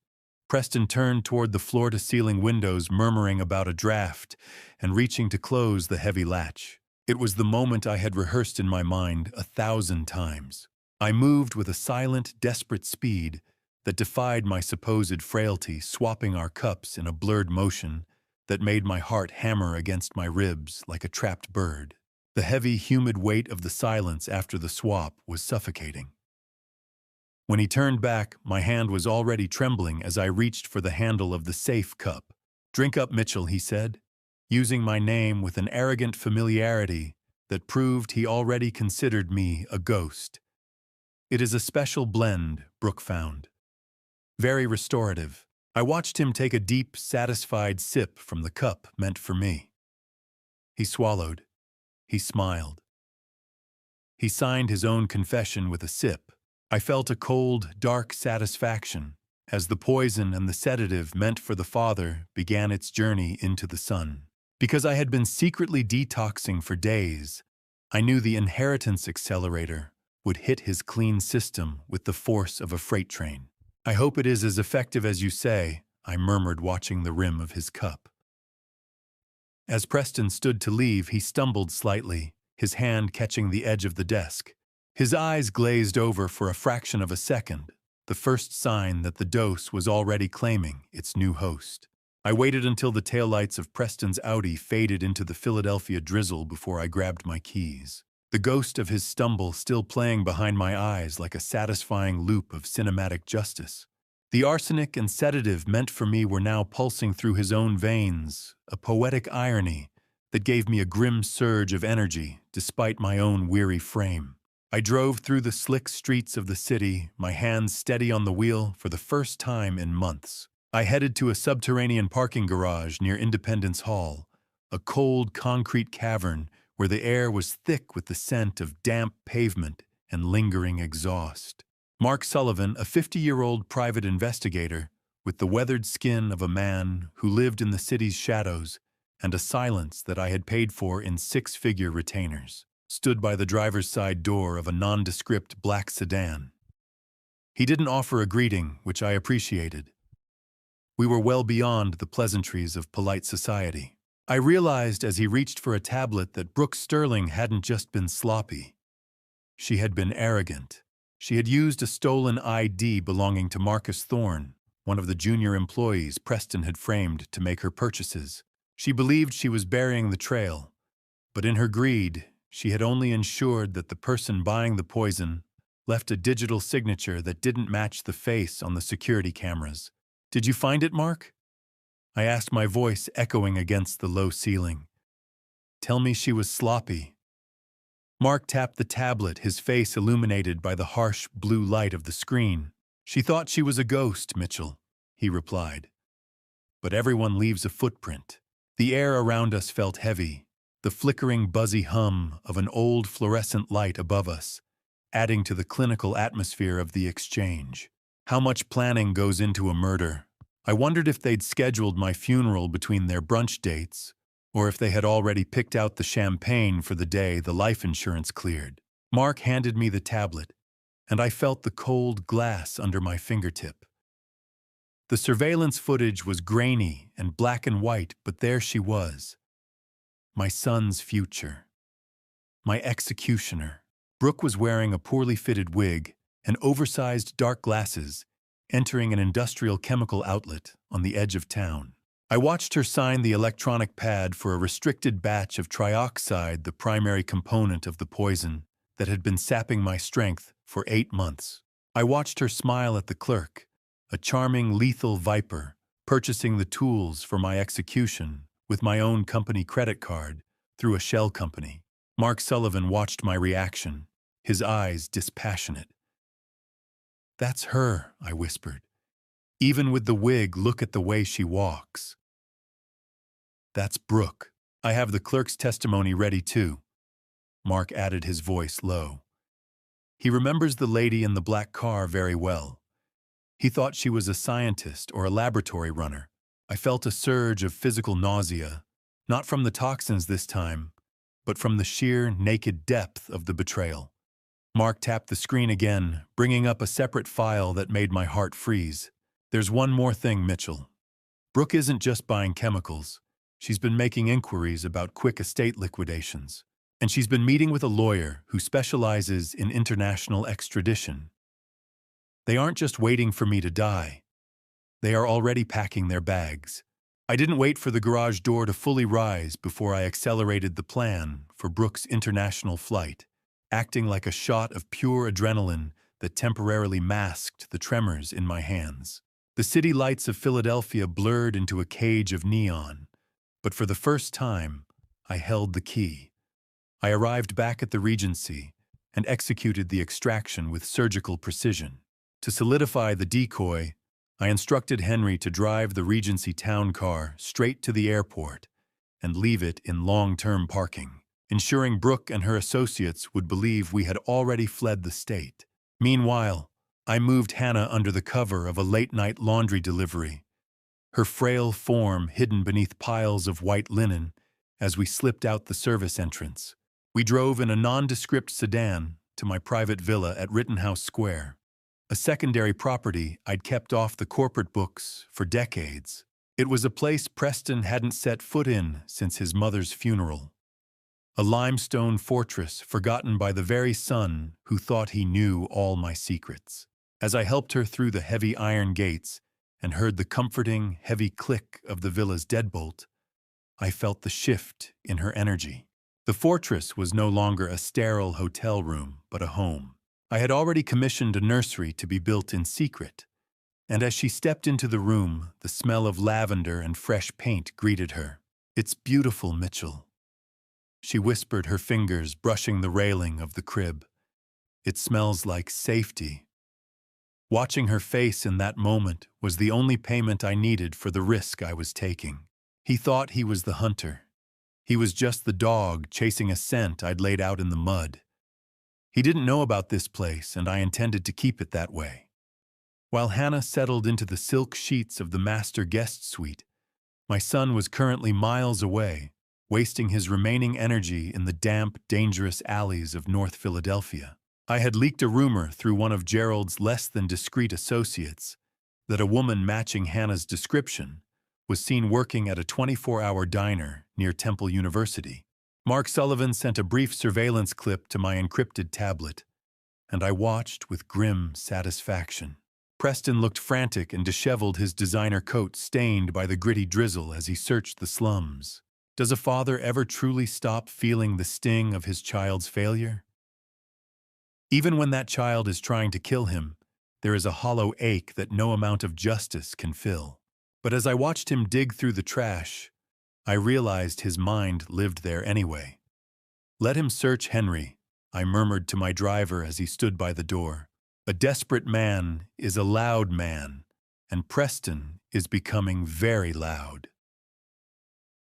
Preston turned toward the floor-to-ceiling windows, murmuring about a draft and reaching to close the heavy latch. It was the moment I had rehearsed in my mind 1,000 times. I moved with a silent, desperate speed that defied my supposed frailty, swapping our cups in a blurred motion that made my heart hammer against my ribs like a trapped bird. The heavy, humid weight of the silence after the swap was suffocating. When he turned back, my hand was already trembling as I reached for the handle of the safe cup. "Drink up, Mitchell," he said, using my name with an arrogant familiarity that proved he already considered me a ghost. It is a special blend, Brooke found. Very restorative. I watched him take a deep, satisfied sip from the cup meant for me. He swallowed. He smiled. He signed his own confession with a sip. I felt a cold, dark satisfaction as the poison and the sedative meant for the father began its journey into the son. Because I had been secretly detoxing for days, I knew the inheritance accelerator would hit his clean system with the force of a freight train. I hope it is as effective as you say, I murmured, watching the rim of his cup. As Preston stood to leave, he stumbled slightly, his hand catching the edge of the desk. His eyes glazed over for a fraction of a second, the first sign that the dose was already claiming its new host. I waited until the taillights of Preston's Audi faded into the Philadelphia drizzle before I grabbed my keys, the ghost of his stumble still playing behind my eyes like a satisfying loop of cinematic justice. The arsenic and sedative meant for me were now pulsing through his own veins, a poetic irony that gave me a grim surge of energy despite my own weary frame. I drove through the slick streets of the city, my hands steady on the wheel for the first time in months. I headed to a subterranean parking garage near Independence Hall, a cold concrete cavern where the air was thick with the scent of damp pavement and lingering exhaust. Mark Sullivan, a 50-year-old private investigator, with the weathered skin of a man who lived in the city's shadows and a silence that I had paid for in six-figure retainers, stood by the driver's side door of a nondescript black sedan. He didn't offer a greeting, which I appreciated. We were well beyond the pleasantries of polite society. I realized as he reached for a tablet that Brooke Sterling hadn't just been sloppy. She had been arrogant. She had used a stolen ID belonging to Marcus Thorne, one of the junior employees Preston had framed to make her purchases. She believed she was burying the trail, but in her greed, she had only ensured that the person buying the poison left a digital signature that didn't match the face on the security cameras. "Did you find it, Mark?" I asked, my voice echoing against the low ceiling. "Tell me she was sloppy." Mark tapped the tablet, his face illuminated by the harsh blue light of the screen. "She thought she was a ghost, Mitchell," he replied. "But everyone leaves a footprint." The air around us felt heavy, the flickering buzzy hum of an old fluorescent light above us, adding to the clinical atmosphere of the exchange. How much planning goes into a murder? I wondered if they'd scheduled my funeral between their brunch dates, or if they had already picked out the champagne for the day the life insurance cleared. Mark handed me the tablet, and I felt the cold glass under my fingertip. The surveillance footage was grainy and black and white, but there she was. My son's future. My executioner. Brooke was wearing a poorly fitted wig and oversized dark glasses, entering an industrial chemical outlet on the edge of town. I watched her sign the electronic pad for a restricted batch of trioxide, the primary component of the poison that had been sapping my strength for 8 months. I watched her smile at the clerk, a charming, lethal viper, purchasing the tools for my execution with my own company credit card through a shell company. Mark Sullivan watched my reaction, his eyes dispassionate. "That's her," I whispered. "Even with the wig, look at the way she walks." "That's Brooke. I have the clerk's testimony ready too." Mark added, his voice low. He remembers the lady in the black car very well. He thought she was a scientist or a laboratory runner. I felt a surge of physical nausea, not from the toxins this time, but from the sheer, naked depth of the betrayal. Mark tapped the screen again, bringing up a separate file that made my heart freeze. "There's one more thing, Mitchell. Brooke isn't just buying chemicals. She's been making inquiries about quick estate liquidations. And she's been meeting with a lawyer who specializes in international extradition. They aren't just waiting for me to die. They are already packing their bags." I didn't wait for the garage door to fully rise before I accelerated the plan for Brooke's international flight, acting like a shot of pure adrenaline that temporarily masked the tremors in my hands. The city lights of Philadelphia blurred into a cage of neon, but for the first time, I held the key. I arrived back at the Regency and executed the extraction with surgical precision. To solidify the decoy, I instructed Henry to drive the Regency town car straight to the airport and leave it in long-term parking, ensuring Brooke and her associates would believe we had already fled the state. Meanwhile, I moved Hannah under the cover of a late-night laundry delivery, her frail form hidden beneath piles of white linen as we slipped out the service entrance. We drove in a nondescript sedan to my private villa at Rittenhouse Square, a secondary property I'd kept off the corporate books for decades. It was a place Preston hadn't set foot in since his mother's funeral. A limestone fortress forgotten by the very son who thought he knew all my secrets. As I helped her through the heavy iron gates and heard the comforting, heavy click of the villa's deadbolt, I felt the shift in her energy. The fortress was no longer a sterile hotel room, but a home. I had already commissioned a nursery to be built in secret, and as she stepped into the room, the smell of lavender and fresh paint greeted her. "It's beautiful, Mitchell," she whispered, her fingers brushing the railing of the crib. "It smells like safety." Watching her face in that moment was the only payment I needed for the risk I was taking. He thought he was the hunter. He was just the dog chasing a scent I'd laid out in the mud. He didn't know about this place, and I intended to keep it that way. While Hannah settled into the silk sheets of the master guest suite, my son was currently miles away, wasting his remaining energy in the damp, dangerous alleys of North Philadelphia. I had leaked a rumor through one of Gerald's less than discreet associates that a woman matching Hannah's description was seen working at a 24-hour diner near Temple University. Mark Sullivan sent a brief surveillance clip to my encrypted tablet, and I watched with grim satisfaction. Preston looked frantic and disheveled, his designer coat stained by the gritty drizzle as he searched the slums. Does a father ever truly stop feeling the sting of his child's failure? Even when that child is trying to kill him, there is a hollow ache that no amount of justice can fill. But as I watched him dig through the trash, I realized his mind lived there anyway. "Let him search Henry," I murmured to my driver as he stood by the door. "A desperate man is a loud man, and Preston is becoming very loud."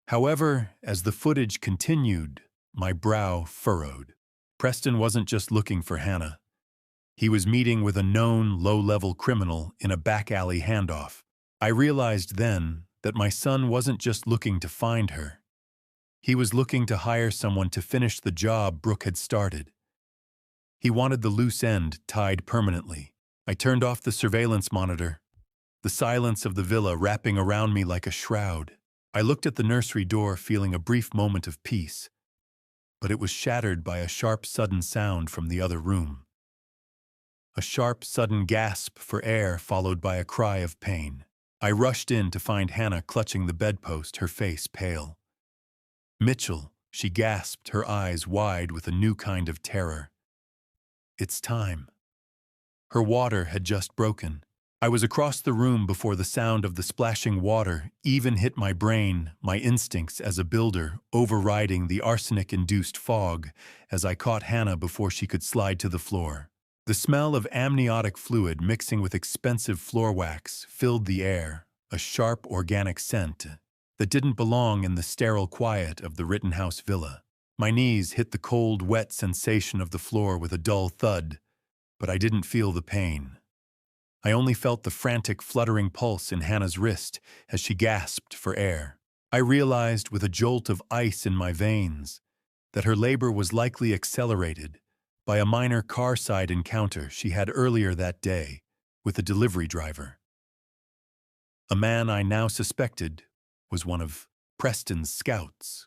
However, as the footage continued, my brow furrowed. Preston wasn't just looking for Hannah. He was meeting with a known low-level criminal in a back-alley handoff. I realized then that my son wasn't just looking to find her. He was looking to hire someone to finish the job Brooke had started. He wanted the loose end tied permanently. I turned off the surveillance monitor, the silence of the villa wrapping around me like a shroud. I looked at the nursery door, feeling a brief moment of peace, but it was shattered by a sharp, sudden sound from the other room. A sharp, sudden gasp for air followed by a cry of pain. I rushed in to find Hannah clutching the bedpost, her face pale. "Mitchell," she gasped, her eyes wide with a new kind of terror. "It's time." Her water had just broken. I was across the room before the sound of the splashing water even hit my brain, my instincts as a builder overriding the arsenic-induced fog as I caught Hannah before she could slide to the floor. The smell of amniotic fluid mixing with expensive floor wax filled the air, a sharp organic scent that didn't belong in the sterile quiet of the Rittenhouse villa. My knees hit the cold, wet sensation of the floor with a dull thud, but I didn't feel the pain. I only felt the frantic, fluttering pulse in Hannah's wrist as she gasped for air. I realized with a jolt of ice in my veins that her labor was likely accelerated by a minor car-side encounter she had earlier that day with a delivery driver. A man I now suspected was one of Preston's scouts.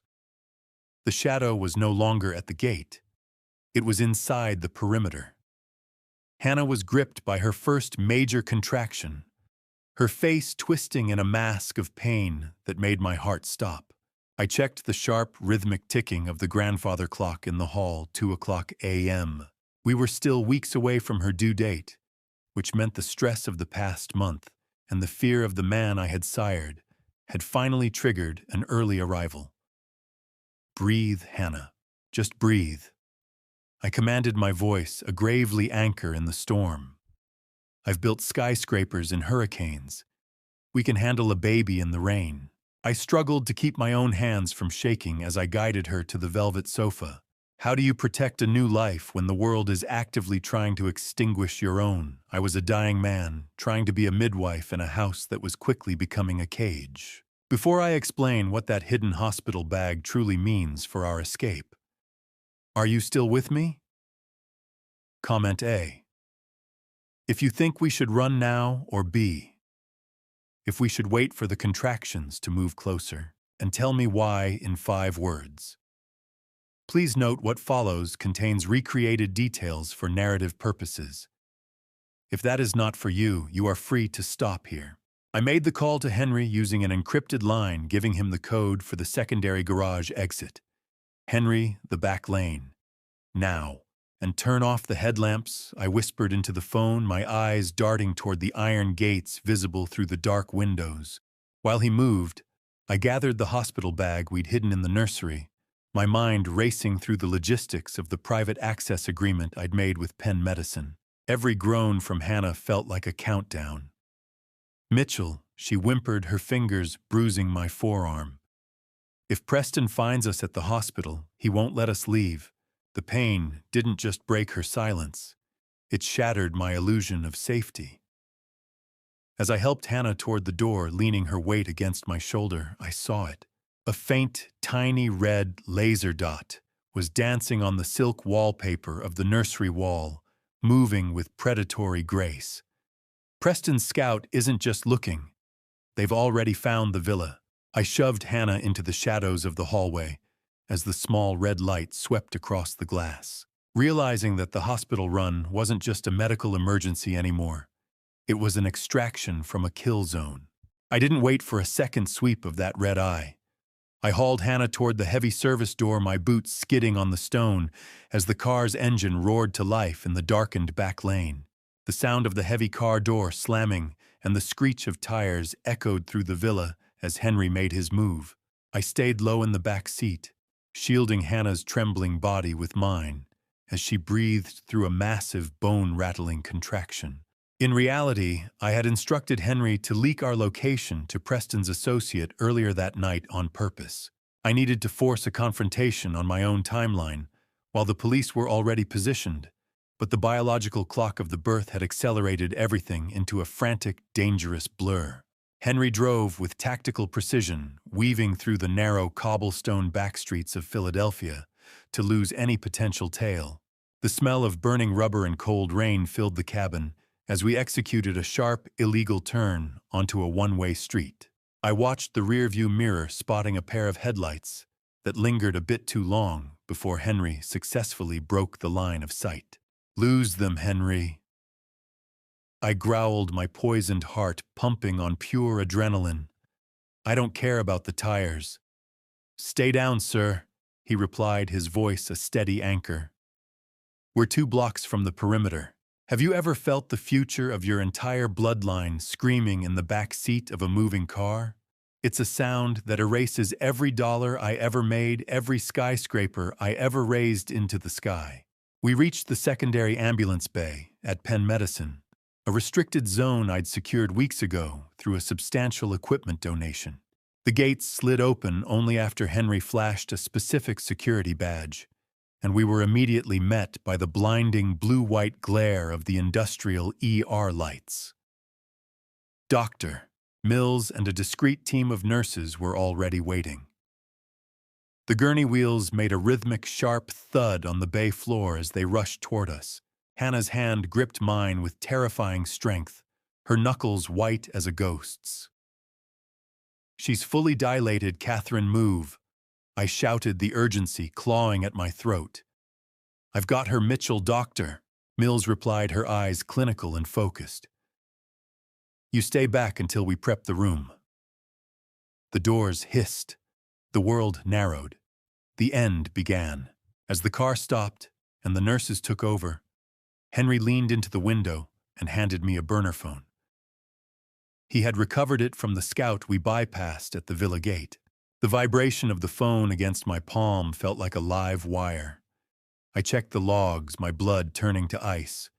The shadow was no longer at the gate. It was inside the perimeter. Hannah was gripped by her first major contraction, her face twisting in a mask of pain that made my heart stop. I checked the sharp, rhythmic ticking of the grandfather clock in the hall, 2:00 a.m. We were still weeks away from her due date, which meant the stress of the past month and the fear of the man I had sired had finally triggered an early arrival. "Breathe, Hannah," Just breathe. I commanded my voice, a gravely anchor in the storm. I've built skyscrapers in hurricanes. We can handle a baby in the rain. I struggled to keep my own hands from shaking as I guided her to the velvet sofa. How do you protect a new life when the world is actively trying to extinguish your own? I was a dying man, trying to be a midwife in a house that was quickly becoming a cage. Before I explain what that hidden hospital bag truly means for our escape, are you still with me? Comment A. If you think we should run now, or B. If we should wait for the contractions to move closer, and tell me why in 5 words. Please note what follows contains recreated details for narrative purposes. If that is not for you, you are free to stop here. I made the call to Henry using an encrypted line giving him the code for the secondary garage exit. Henry, the back lane. Now. And turn off the headlamps, I whispered into the phone, my eyes darting toward the iron gates visible through the dark windows. While he moved, I gathered the hospital bag we'd hidden in the nursery, my mind racing through the logistics of the private access agreement I'd made with Penn Medicine. Every groan from Hannah felt like a countdown. Mitchell, she whimpered, her fingers bruising my forearm. If Preston finds us at the hospital, he won't let us leave. The pain didn't just break her silence. It shattered my illusion of safety. As I helped Hannah toward the door, leaning her weight against my shoulder, I saw it. A faint, tiny red laser dot was dancing on the silk wallpaper of the nursery wall, moving with predatory grace. Preston's scout isn't just looking. They've already found the villa. I shoved Hannah into the shadows of the hallway as the small red light swept across the glass. Realizing that the hospital run wasn't just a medical emergency anymore. It was an extraction from a kill zone. I didn't wait for a second sweep of that red eye. I hauled Hannah toward the heavy service door, my boots skidding on the stone as the car's engine roared to life in the darkened back lane. The sound of the heavy car door slamming and the screech of tires echoed through the villa as Henry made his move. I stayed low in the back seat, shielding Hannah's trembling body with mine as she breathed through a massive bone-rattling contraction. In reality, I had instructed Henry to leak our location to Preston's associate earlier that night on purpose. I needed to force a confrontation on my own timeline, while the police were already positioned, but the biological clock of the birth had accelerated everything into a frantic, dangerous blur. Henry drove with tactical precision, weaving through the narrow cobblestone backstreets of Philadelphia to lose any potential tail. The smell of burning rubber and cold rain filled the cabin as we executed a sharp, illegal turn onto a one-way street. I watched the rearview mirror, spotting a pair of headlights that lingered a bit too long before Henry successfully broke the line of sight. "Lose them, Henry." I growled, my poisoned heart pumping on pure adrenaline. "I don't care about the tires." "Stay down, sir," he replied, his voice a steady anchor. "We're 2 blocks from the perimeter. Have you ever felt the future of your entire bloodline screaming in the back seat of a moving car? It's a sound that erases every dollar I ever made, every skyscraper I ever raised into the sky." We reached the secondary ambulance bay at Penn Medicine, a restricted zone I'd secured weeks ago through a substantial equipment donation. The gates slid open only after Henry flashed a specific security badge, and we were immediately met by the blinding blue-white glare of the industrial ER lights. Dr. Mills and a discreet team of nurses were already waiting. The gurney wheels made a rhythmic, sharp thud on the bay floor as they rushed toward us. Hannah's hand gripped mine with terrifying strength, her knuckles white as a ghost's. "She's fully dilated, Catherine, move." I shouted, the urgency clawing at my throat. "I've got her, Mitchell, doctor," Mills replied, her eyes clinical and focused. "You stay back until we prep the room." The doors hissed. The world narrowed. The end began. As the car stopped and the nurses took over, Henry leaned into the window and handed me a burner phone. He had recovered it from the scout we bypassed at the villa gate. The vibration of the phone against my palm felt like a live wire. I checked the logs, my blood turning to ice.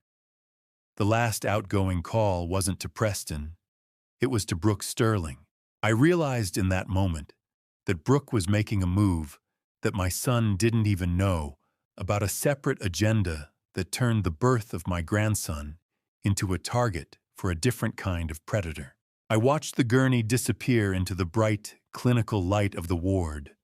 The last outgoing call wasn't to Preston. It was to Brooke Sterling. I realized in that moment that Brooke was making a move that my son didn't even know about, a separate agenda that turned the birth of my grandson into a target for a different kind of predator. I watched the gurney disappear into the bright, clinical light of the ward,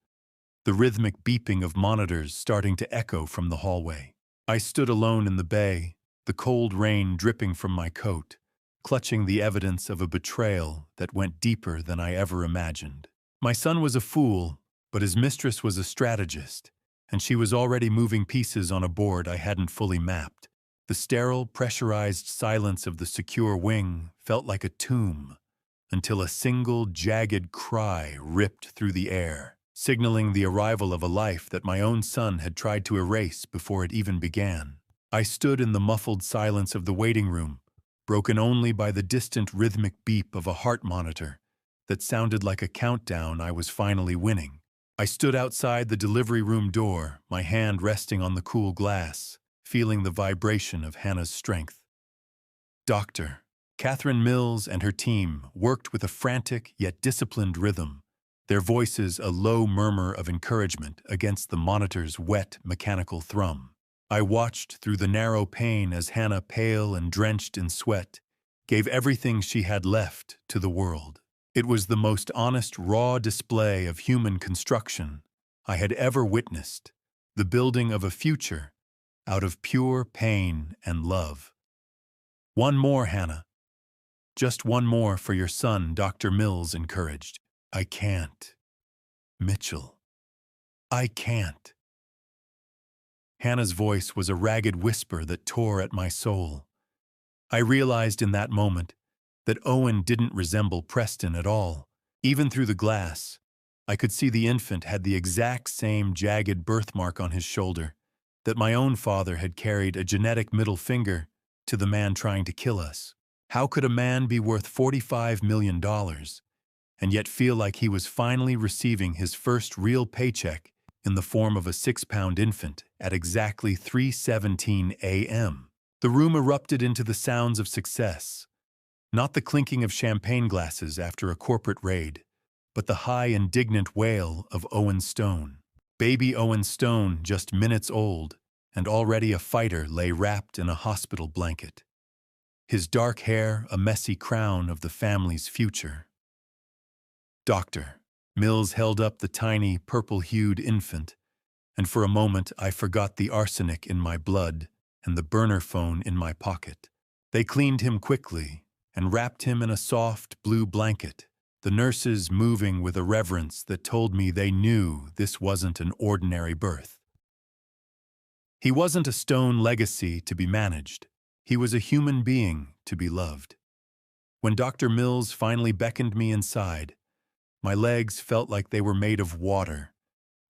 the rhythmic beeping of monitors starting to echo from the hallway. I stood alone in the bay, the cold rain dripping from my coat, clutching the evidence of a betrayal that went deeper than I ever imagined. My son was a fool, but his mistress was a strategist, and she was already moving pieces on a board I hadn't fully mapped. The sterile, pressurized silence of the secure wing felt like a tomb, until a single, jagged cry ripped through the air, signaling the arrival of a life that my own son had tried to erase before it even began. I stood in the muffled silence of the waiting room, broken only by the distant rhythmic beep of a heart monitor that sounded like a countdown I was finally winning. I stood outside the delivery room door, my hand resting on the cool glass, feeling the vibration of Hannah's strength. Dr. Catherine Mills and her team worked with a frantic yet disciplined rhythm, their voices a low murmur of encouragement against the monitor's wet, mechanical thrum. I watched through the narrow pane as Hannah, pale and drenched in sweat, gave everything she had left to the world. It was the most honest, raw display of human construction I had ever witnessed, the building of a future out of pure pain and love. "One more, Hannah. Just one more for your son," Dr. Mills encouraged. "I can't. Mitchell. I can't." Hannah's voice was a ragged whisper that tore at my soul. I realized in that moment that Owen didn't resemble Preston at all. Even through the glass, I could see the infant had the exact same jagged birthmark on his shoulder, that my own father had carried a genetic middle finger to the man trying to kill us. How could a man be worth $45 million and yet feel like he was finally receiving his first real paycheck in the form of a 6-pound infant at exactly 3:17 a.m.? The room erupted into the sounds of success, not the clinking of champagne glasses after a corporate raid, but the high, indignant wail of Owen Stone. Baby Owen Stone, just minutes old, and already a fighter, lay wrapped in a hospital blanket, his dark hair a messy crown of the family's future. Dr. Mills held up the tiny, purple-hued infant, and for a moment I forgot the arsenic in my blood and the burner phone in my pocket. They cleaned him quickly and wrapped him in a soft, blue blanket, the nurses moving with a reverence that told me they knew this wasn't an ordinary birth. He wasn't a Stone legacy to be managed. He was a human being to be loved. When Dr. Mills finally beckoned me inside, my legs felt like they were made of water,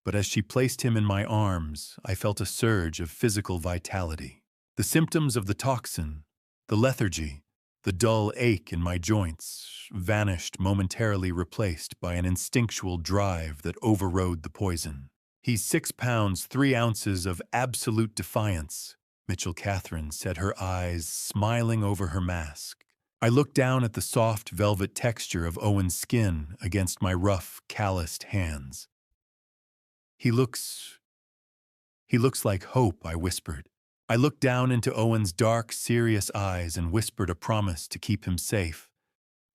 but as she placed him in my arms, I felt a surge of physical vitality. The symptoms of the toxin, the lethargy, the dull ache in my joints vanished, momentarily replaced by an instinctual drive that overrode the poison. "He's 6 pounds, 3 ounces of absolute defiance," Mitchell Catherine said, her eyes smiling over her mask. I looked down at the soft velvet texture of Owen's skin against my rough, calloused hands. He looks like hope," I whispered. I looked down into Owen's dark, serious eyes and whispered a promise to keep him safe,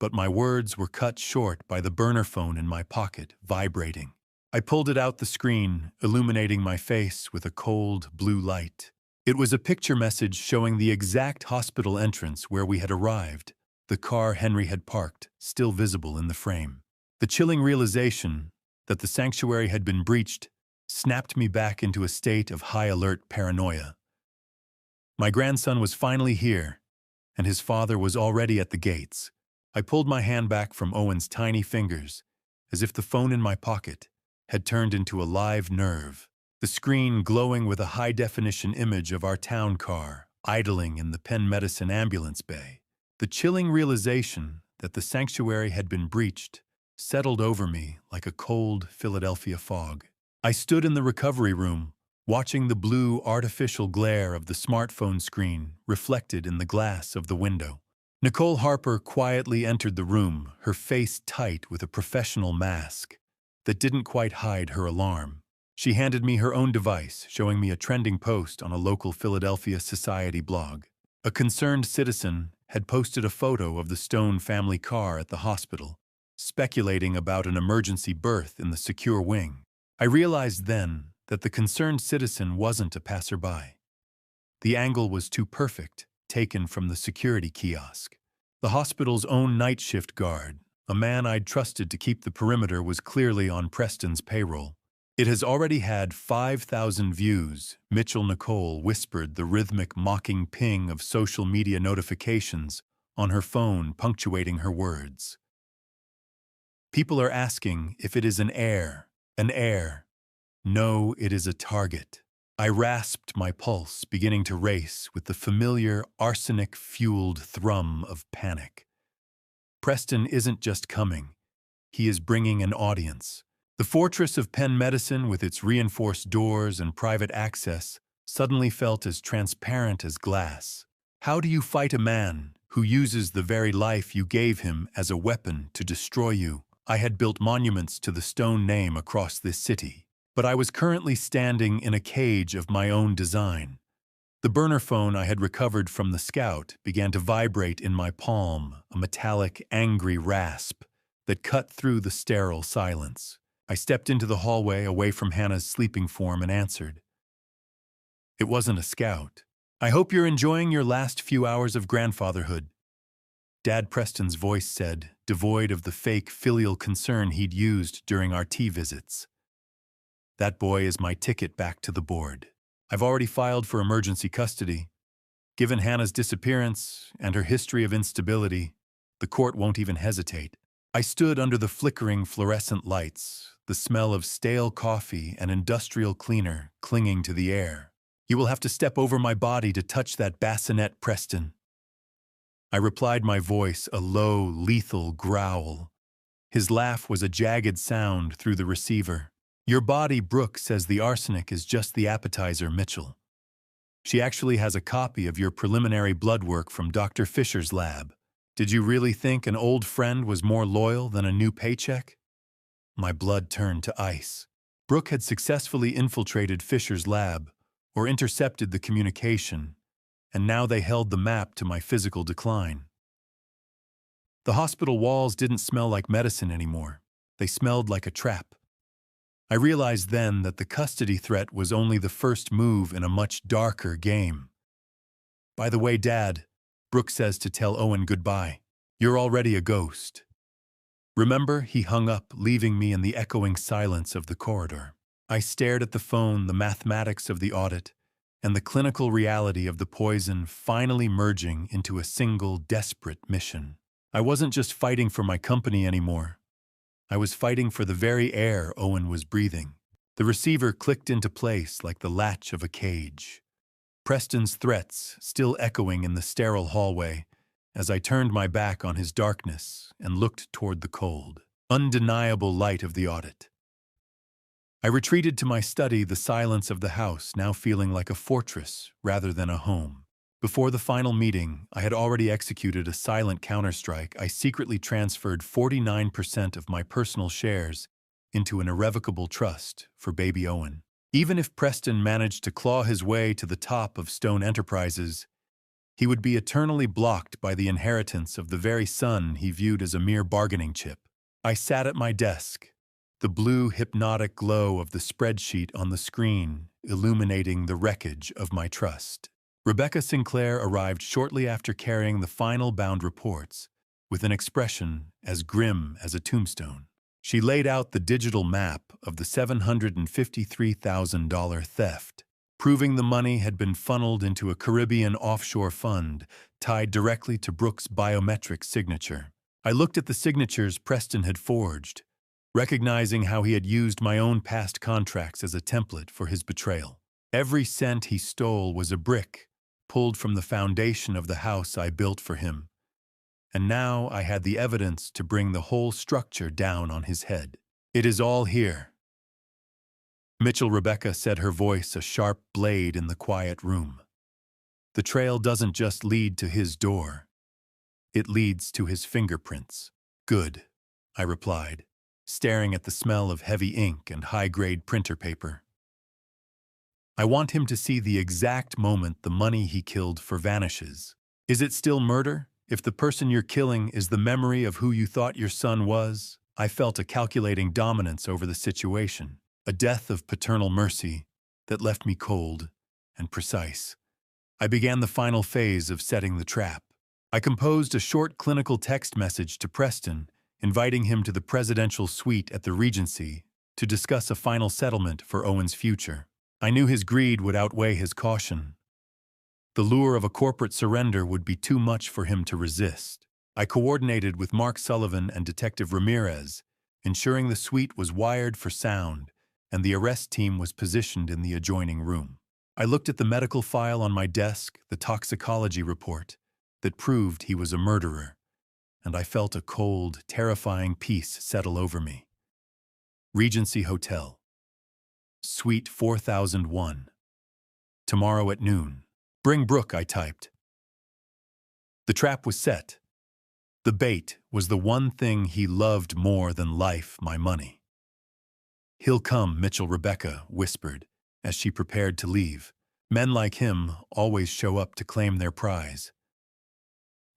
but my words were cut short by the burner phone in my pocket, vibrating. I pulled it out the screen, illuminating my face with a cold, blue light. It was a picture message showing the exact hospital entrance where we had arrived, the car Henry had parked, still visible in the frame. The chilling realization that the sanctuary had been breached snapped me back into a state of high-alert paranoia. My grandson was finally here, and his father was already at the gates. I pulled my hand back from Owen's tiny fingers, as if the phone in my pocket had turned into a live nerve, the screen glowing with a high-definition image of our town car idling in the Penn Medicine ambulance bay. The chilling realization that the sanctuary had been breached settled over me like a cold Philadelphia fog. I stood in the recovery room, watching the blue artificial glare of the smartphone screen reflected in the glass of the window. Nicole Harper quietly entered the room, her face tight with a professional mask that didn't quite hide her alarm. She handed me her own device, showing me a trending post on a local Philadelphia society blog. A concerned citizen had posted a photo of the Stone family car at the hospital, speculating about an emergency berth in the secure wing. I realized then that the concerned citizen wasn't a passerby. The angle was too perfect, taken from the security kiosk. The hospital's own night shift guard, a man I'd trusted to keep the perimeter, was clearly on Preston's payroll. "It has already had 5,000 views," Mitchell Nicole whispered, the rhythmic mocking ping of social media notifications on her phone punctuating her words. "People are asking if it is an heir. An heir. No, it is a target." I rasped my pulse, beginning to race with the familiar arsenic-fueled thrum of panic. Preston isn't just coming. He is bringing an audience. The fortress of Penn Medicine, with its reinforced doors and private access, suddenly felt as transparent as glass. How do you fight a man who uses the very life you gave him as a weapon to destroy you? I had built monuments to the Stone name across this city, but I was currently standing in a cage of my own design. The burner phone I had recovered from the scout began to vibrate in my palm, a metallic, angry rasp that cut through the sterile silence. I stepped into the hallway away from Hannah's sleeping form and answered. It wasn't a scout. "I hope you're enjoying your last few hours of grandfatherhood," Dad Preston's voice said, devoid of the fake filial concern he'd used during our tea visits. "That boy is my ticket back to the board. I've already filed for emergency custody. Given Hannah's disappearance and her history of instability, the court won't even hesitate." I stood under the flickering fluorescent lights, the smell of stale coffee and industrial cleaner clinging to the air. "You will have to step over my body to touch that bassinet, Preston." I replied, my voice a low, lethal growl. His laugh was a jagged sound through the receiver. "Your body, Brooke, says the arsenic is just the appetizer, Mitchell. She actually has a copy of your preliminary blood work from Dr. Fisher's lab. Did you really think an old friend was more loyal than a new paycheck?" My blood turned to ice. Brooke had successfully infiltrated Fisher's lab, or intercepted the communication, and now they held the map to my physical decline. The hospital walls didn't smell like medicine anymore. They smelled like a trap. I realized then that the custody threat was only the first move in a much darker game. "By the way, Dad," Brooke says to tell Owen goodbye. "You're already a ghost." Remember, he hung up, leaving me in the echoing silence of the corridor. I stared at the phone, the mathematics of the audit, and the clinical reality of the poison finally merging into a single desperate mission. I wasn't just fighting for my company anymore. I was fighting for the very air Owen was breathing. The receiver clicked into place like the latch of a cage. Preston's threats still echoing in the sterile hallway as I turned my back on his darkness and looked toward the cold, undeniable light of the audit. I retreated to my study, the silence of the house now feeling like a fortress rather than a home. Before the final meeting, I had already executed a silent counterstrike. I secretly transferred 49% of my personal shares into an irrevocable trust for baby Owen. Even if Preston managed to claw his way to the top of Stone Enterprises, he would be eternally blocked by the inheritance of the very son he viewed as a mere bargaining chip. I sat at my desk, the blue hypnotic glow of the spreadsheet on the screen illuminating the wreckage of my trust. Rebecca Sinclair arrived shortly after carrying the final bound reports, with an expression as grim as a tombstone. She laid out the digital map of the $753,000 theft, proving the money had been funneled into a Caribbean offshore fund tied directly to Brooke's biometric signature. I looked at the signatures Preston had forged, recognizing how he had used my own past contracts as a template for his betrayal. Every cent he stole was a brick pulled from the foundation of the house I built for him. and now I had the evidence to bring the whole structure down on his head. It is all here. Mitchell Rebecca said, her voice a sharp blade in the quiet room. The trail doesn't just lead to his door. It leads to his fingerprints. Good, I replied, staring at the smell of heavy ink and high-grade printer paper. I want him to see the exact moment the money he killed for vanishes. Is it still murder if the person you're killing is the memory of who you thought your son was? I felt a calculating dominance over the situation, a death of paternal mercy that left me cold and precise. I began the final phase of setting the trap. I composed a short clinical text message to Preston, inviting him to the presidential suite at the Regency to discuss a final settlement for Owen's future. I knew his greed would outweigh his caution. The lure of a corporate surrender would be too much for him to resist. I coordinated with Mark Sullivan and Detective Ramirez, ensuring the suite was wired for sound and the arrest team was positioned in the adjoining room. I looked at the medical file on my desk, the toxicology report, that proved he was a murderer, and I felt a cold, terrifying peace settle over me. Regency Hotel. Suite 4001. Tomorrow at noon. Bring Brooke, I typed. The trap was set. The bait was the one thing he loved more than life, my money. He'll come, Mitchell Rebecca whispered as she prepared to leave. Men like him always show up to claim their prize.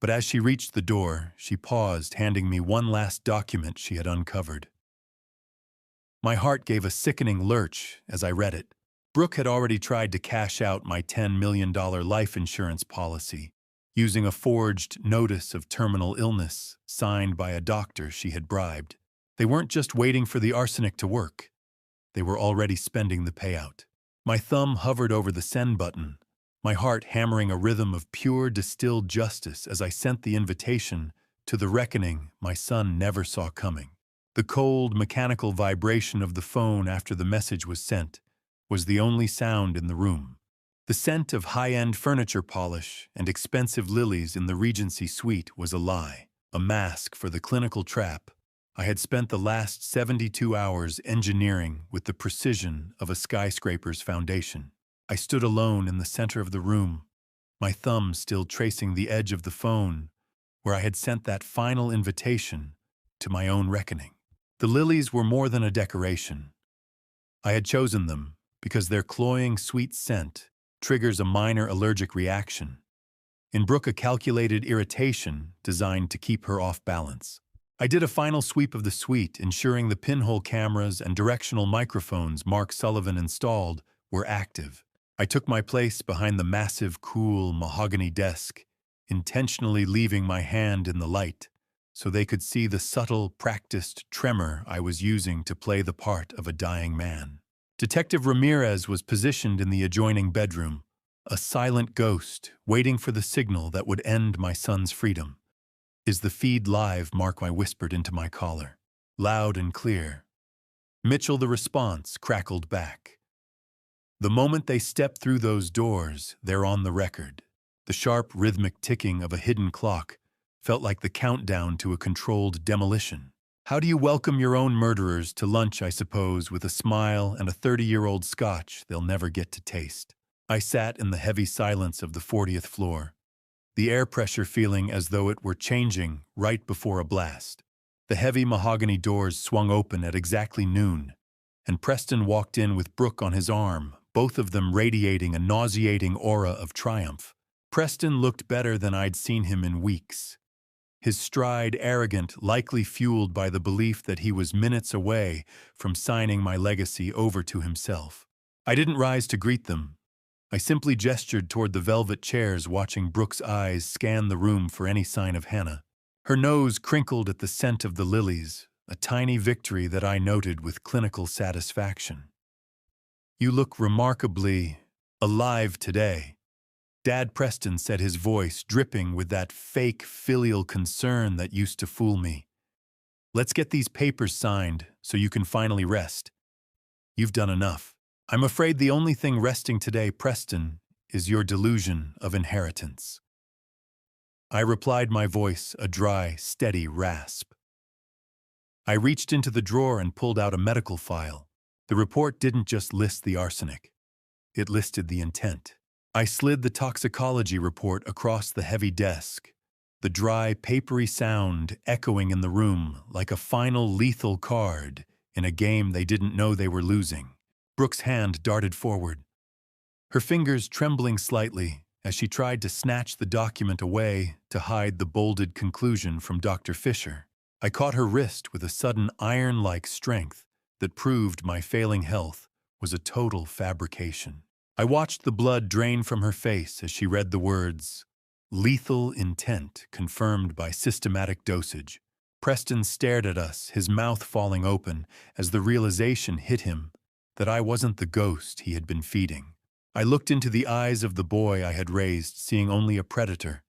But as she reached the door, she paused, handing me one last document she had uncovered. My heart gave a sickening lurch as I read it. Brooke had already tried to cash out my $10 million life insurance policy, using a forged notice of terminal illness signed by a doctor she had bribed. They weren't just waiting for the arsenic to work. They were already spending the payout. My thumb hovered over the send button, my heart hammering a rhythm of pure distilled justice as I sent the invitation to the reckoning my son never saw coming. The cold, mechanical vibration of the phone after the message was sent was the only sound in the room. The scent of high-end furniture polish and expensive lilies in the Regency suite was a lie, a mask for the clinical trap I had spent the last 72 hours engineering with the precision of a skyscraper's foundation. I stood alone in the center of the room, my thumb still tracing the edge of the phone where I had sent that final invitation to my own reckoning. The lilies were more than a decoration. I had chosen them because their cloying, sweet scent triggers a minor allergic reaction. In Brooke, a calculated irritation designed to keep her off balance. I did a final sweep of the suite, ensuring the pinhole cameras and directional microphones Mark Sullivan installed were active. I took my place behind the massive, cool mahogany desk, intentionally leaving my hand in the light so they could see the subtle, practiced tremor I was using to play the part of a dying man. Detective Ramirez was positioned in the adjoining bedroom, a silent ghost waiting for the signal that would end my son's freedom. "Is the feed live?" Mark I whispered into my collar. Loud and clear. Mitchell, the response, crackled back. The moment they step through those doors, they're on the record. The sharp, rhythmic ticking of a hidden clock felt like the countdown to a controlled demolition. How do you welcome your own murderers to lunch, I suppose, with a smile and a 30-year-old scotch they'll never get to taste? I sat in the heavy silence of the 40th floor, the air pressure feeling as though it were changing right before a blast. The heavy mahogany doors swung open at exactly noon, and Preston walked in with Brooke on his arm, both of them radiating a nauseating aura of triumph. Preston looked better than I'd seen him in weeks. His stride arrogant, likely fueled by the belief that he was minutes away from signing my legacy over to himself. I didn't rise to greet them. I simply gestured toward the velvet chairs, watching Brooke's eyes scan the room for any sign of Hannah. Her nose crinkled at the scent of the lilies, a tiny victory that I noted with clinical satisfaction. "You look remarkably alive today," Dad Preston said, his voice dripping with that fake filial concern that used to fool me. "Let's get these papers signed so you can finally rest. You've done enough." "I'm afraid the only thing resting today, Preston, is your delusion of inheritance." I replied, my voice a dry, steady rasp. I reached into the drawer and pulled out a medical file. The report didn't just list the arsenic. It listed the intent. I slid the toxicology report across the heavy desk, the dry, papery sound echoing in the room like a final lethal card in a game they didn't know they were losing. Brooke's hand darted forward, her fingers trembling slightly as she tried to snatch the document away to hide the bolded conclusion from Dr. Fisher. I caught her wrist with a sudden iron-like strength that proved my failing health was a total fabrication. I watched the blood drain from her face as she read the words, "Lethal intent confirmed by systematic dosage." Preston stared at us, his mouth falling open as the realization hit him that I wasn't the ghost he had been feeding. I looked into the eyes of the boy I had raised, seeing only a predator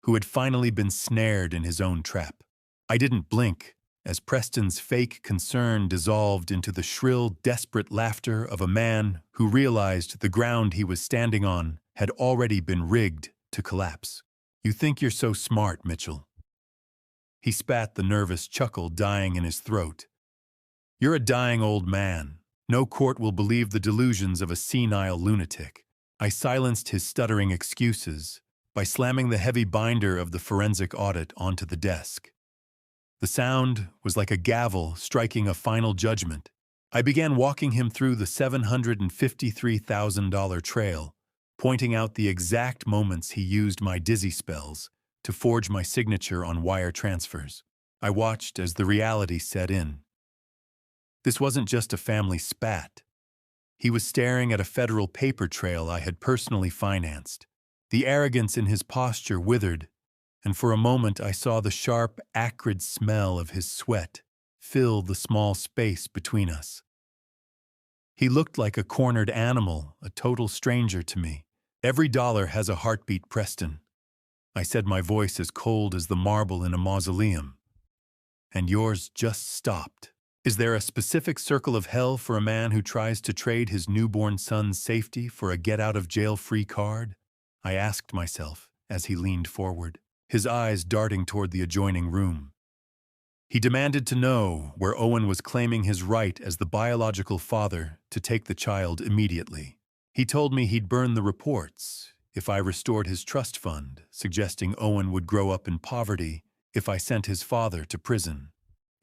who had finally been snared in his own trap. I didn't blink as Preston's fake concern dissolved into the shrill, desperate laughter of a man who realized the ground he was standing on had already been rigged to collapse. "You think you're so smart, Mitchell." He spat, the nervous chuckle dying in his throat. "You're a dying old man. No court will believe the delusions of a senile lunatic." I silenced his stuttering excuses by slamming the heavy binder of the forensic audit onto the desk. The sound was like a gavel striking a final judgment. I began walking him through the $753,000 trail, pointing out the exact moments he used my dizzy spells to forge my signature on wire transfers. I watched as the reality set in. This wasn't just a family spat. He was staring at a federal paper trail I had personally financed. The arrogance in his posture withered, and for a moment I saw the sharp, acrid smell of his sweat fill the small space between us. He looked like a cornered animal, a total stranger to me. "Every dollar has a heartbeat, Preston," I said, my voice as cold as the marble in a mausoleum. "And yours just stopped. Is there a specific circle of hell for a man who tries to trade his newborn son's safety for a get-out-of-jail-free card?" I asked myself as he leaned forward, his eyes darting toward the adjoining room. He demanded to know where Owen was claiming his right as the biological father to take the child immediately. He told me he'd burn the reports if I restored his trust fund, suggesting Owen would grow up in poverty if I sent his father to prison.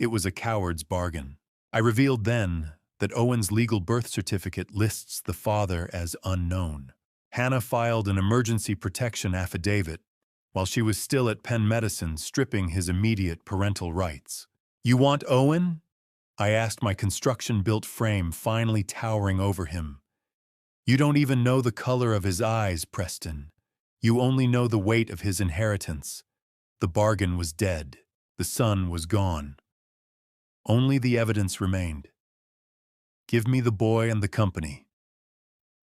It was a coward's bargain. I revealed then that Owen's legal birth certificate lists the father as unknown. Hannah filed an emergency protection affidavit while she was still at Penn Medicine, stripping his immediate parental rights. "You want Owen?" I asked, my construction-built frame finally towering over him. "You don't even know the color of his eyes, Preston. You only know the weight of his inheritance." The bargain was dead. The son was gone. Only the evidence remained. "Give me the boy and the company."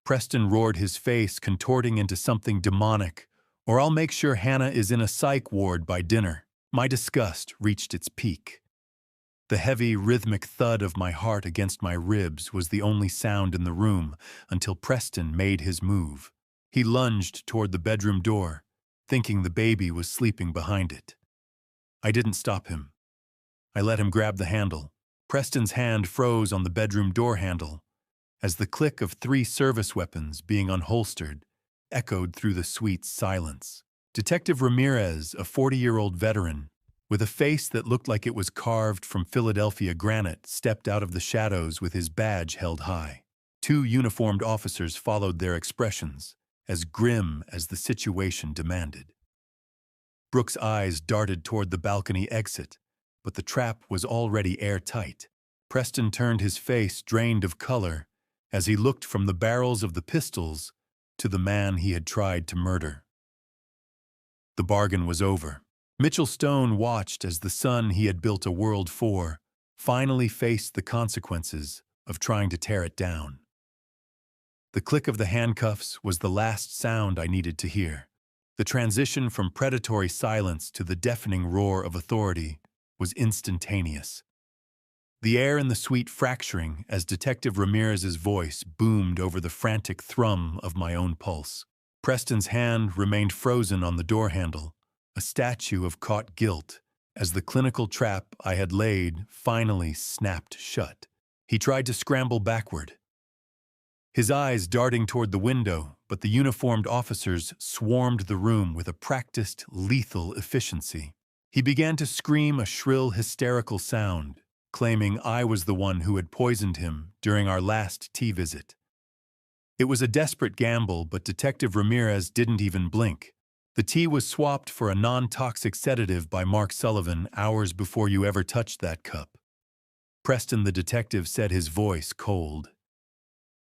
Preston roared, his face contorting into something demonic, "or I'll make sure Hannah is in a psych ward by dinner." My disgust reached its peak. The heavy, rhythmic thud of my heart against my ribs was the only sound in the room until Preston made his move. He lunged toward the bedroom door, thinking the baby was sleeping behind it. I didn't stop him. I let him grab the handle. Preston's hand froze on the bedroom door handle as the click of 3 service weapons being unholstered echoed through the suite's silence. Detective Ramirez, a 40-year-old veteran, with a face that looked like it was carved from Philadelphia granite, stepped out of the shadows with his badge held high. 2 uniformed officers followed their expressions, as grim as the situation demanded. Brooke's eyes darted toward the balcony exit, but the trap was already airtight. Preston turned, his face drained of color, as he looked from the barrels of the pistols to the man he had tried to murder. The bargain was over. Mitchell Stone watched as the son he had built a world for finally faced the consequences of trying to tear it down. The click of the handcuffs was the last sound I needed to hear. The transition from predatory silence to the deafening roar of authority was instantaneous. The air in the suite fracturing as Detective Ramirez's voice boomed over the frantic thrum of my own pulse. Preston's hand remained frozen on the door handle, a statue of caught guilt, as the clinical trap I had laid finally snapped shut. He tried to scramble backward, his eyes darting toward the window, but the uniformed officers swarmed the room with a practiced, lethal efficiency. He began to scream a shrill, hysterical sound, claiming I was the one who had poisoned him during our last tea visit. It was a desperate gamble, but Detective Ramirez didn't even blink. The tea was swapped for a non-toxic sedative by Mark Sullivan hours before you ever touched that cup. Preston the detective said, his voice cold.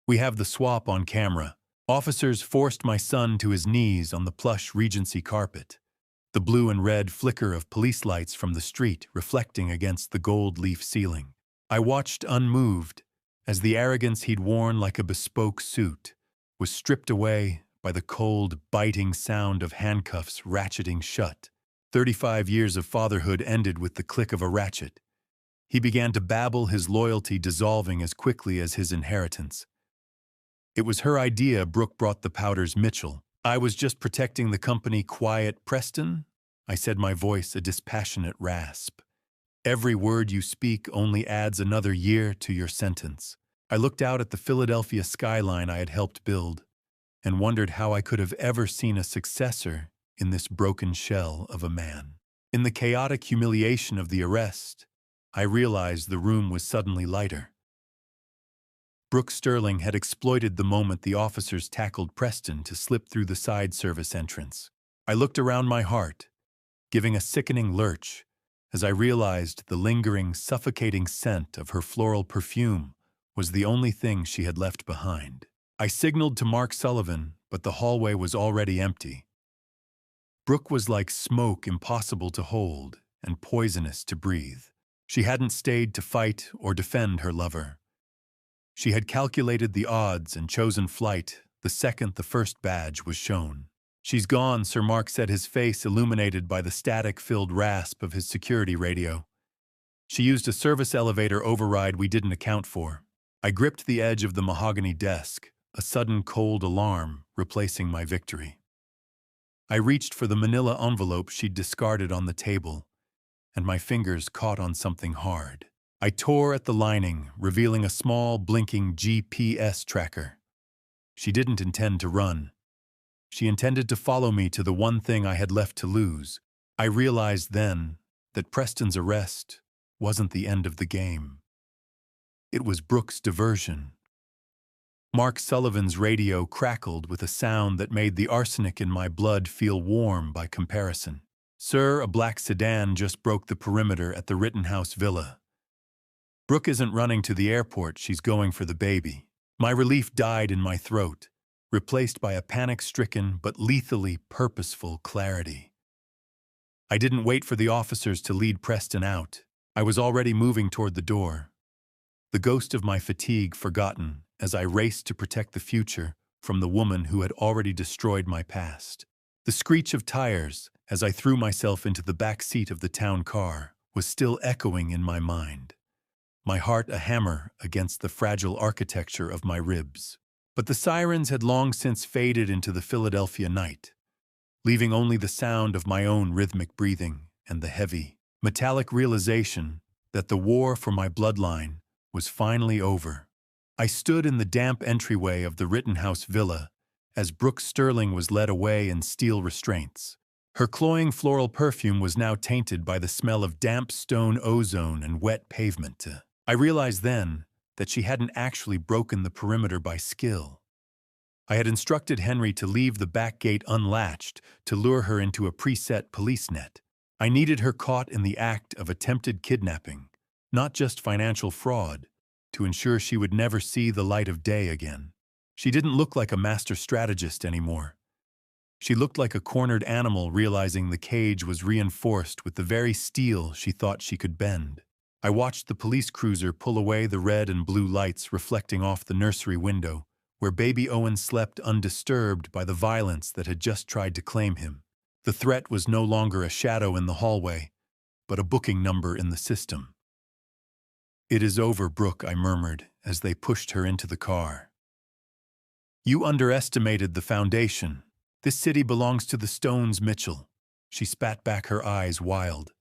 We have the swap on camera. Officers forced my son to his knees on the plush Regency carpet, the blue and red flicker of police lights from the street reflecting against the gold leaf ceiling. I watched unmoved as the arrogance he'd worn like a bespoke suit was stripped away by the cold, biting sound of handcuffs ratcheting shut. 35 years of fatherhood ended with the click of a ratchet. He began to babble, his loyalty dissolving as quickly as his inheritance. It was her idea Brooke brought the powders, Mitchell. I was just protecting the company. Quiet, Preston, I said, my voice a dispassionate rasp. Every word you speak only adds another year to your sentence. I looked out at the Philadelphia skyline I had helped build and wondered how I could have ever seen a successor in this broken shell of a man. In the chaotic humiliation of the arrest, I realized the room was suddenly lighter. Brooke Sterling had exploited the moment the officers tackled Preston to slip through the side service entrance. I looked around, my heart giving a sickening lurch as I realized the lingering, suffocating scent of her floral perfume was the only thing she had left behind. I signaled to Mark Sullivan, but the hallway was already empty. Brooke was like smoke, impossible to hold and poisonous to breathe. She hadn't stayed to fight or defend her lover. She had calculated the odds and chosen flight the second the first badge was shown. She's gone, Sir Mark said, his face illuminated by the static-filled rasp of his security radio. She used a service elevator override we didn't account for. I gripped the edge of the mahogany desk, a sudden cold alarm replacing my victory. I reached for the manila envelope she'd discarded on the table, and my fingers caught on something hard. I tore at the lining, revealing a small, blinking GPS tracker. She didn't intend to run. She intended to follow me to the one thing I had left to lose. I realized then that Preston's arrest wasn't the end of the game. It was Brooke's diversion. Mark Sullivan's radio crackled with a sound that made the arsenic in my blood feel warm by comparison. Sir, a black sedan just broke the perimeter at the Rittenhouse Villa. Brooke isn't running to the airport, she's going for the baby. My relief died in my throat, replaced by a panic-stricken but lethally purposeful clarity. I didn't wait for the officers to lead Preston out. I was already moving toward the door, the ghost of my fatigue forgotten as I raced to protect the future from the woman who had already destroyed my past. The screech of tires as I threw myself into the back seat of the town car was still echoing in my mind, my heart a hammer against the fragile architecture of my ribs. But the sirens had long since faded into the Philadelphia night, leaving only the sound of my own rhythmic breathing and the heavy, metallic realization that the war for my bloodline was finally over. I stood in the damp entryway of the Rittenhouse Villa as Brooke Sterling was led away in steel restraints. Her cloying floral perfume was now tainted by the smell of damp stone ozone and wet pavement. I realized then that she hadn't actually broken the perimeter by skill. I had instructed Henry to leave the back gate unlatched to lure her into a preset police net. I needed her caught in the act of attempted kidnapping, not just financial fraud, to ensure she would never see the light of day again. She didn't look like a master strategist anymore. She looked like a cornered animal realizing the cage was reinforced with the very steel she thought she could bend. I watched the police cruiser pull away, the red and blue lights reflecting off the nursery window, where baby Owen slept undisturbed by the violence that had just tried to claim him. The threat was no longer a shadow in the hallway, but a booking number in the system. "It is over, Brooke," I murmured as they pushed her into the car. "You underestimated the foundation. This city belongs to the Stones, Mitchell." She spat back, her eyes wild.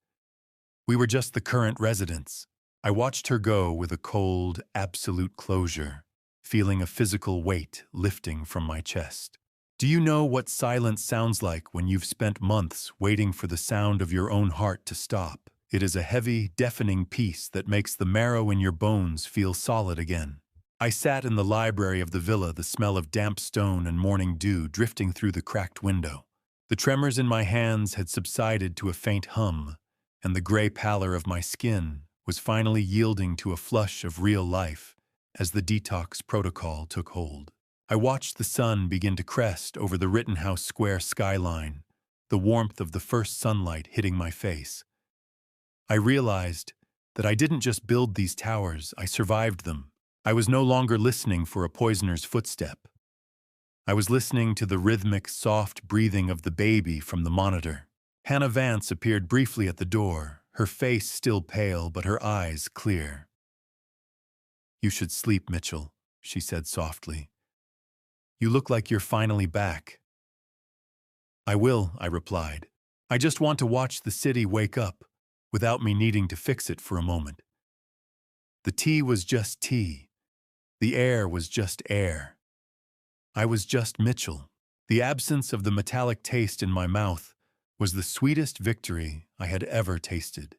We were just the current residents. I watched her go with a cold, absolute closure, feeling a physical weight lifting from my chest. Do you know what silence sounds like when you've spent months waiting for the sound of your own heart to stop? It is a heavy, deafening peace that makes the marrow in your bones feel solid again. I sat in the library of the villa, the smell of damp stone and morning dew drifting through the cracked window. The tremors in my hands had subsided to a faint hum, and the gray pallor of my skin was finally yielding to a flush of real life as the detox protocol took hold. I watched the sun begin to crest over the Rittenhouse Square skyline, the warmth of the first sunlight hitting my face. I realized that I didn't just build these towers, I survived them. I was no longer listening for a poisoner's footstep. I was listening to the rhythmic, soft breathing of the baby from the monitor. Hannah Vance appeared briefly at the door, her face still pale but her eyes clear. "You should sleep, Mitchell," she said softly. "You look like you're finally back." "I will," I replied. "I just want to watch the city wake up, without me needing to fix it for a moment." The tea was just tea. The air was just air. I was just Mitchell. The absence of the metallic taste in my mouth was the sweetest victory I had ever tasted.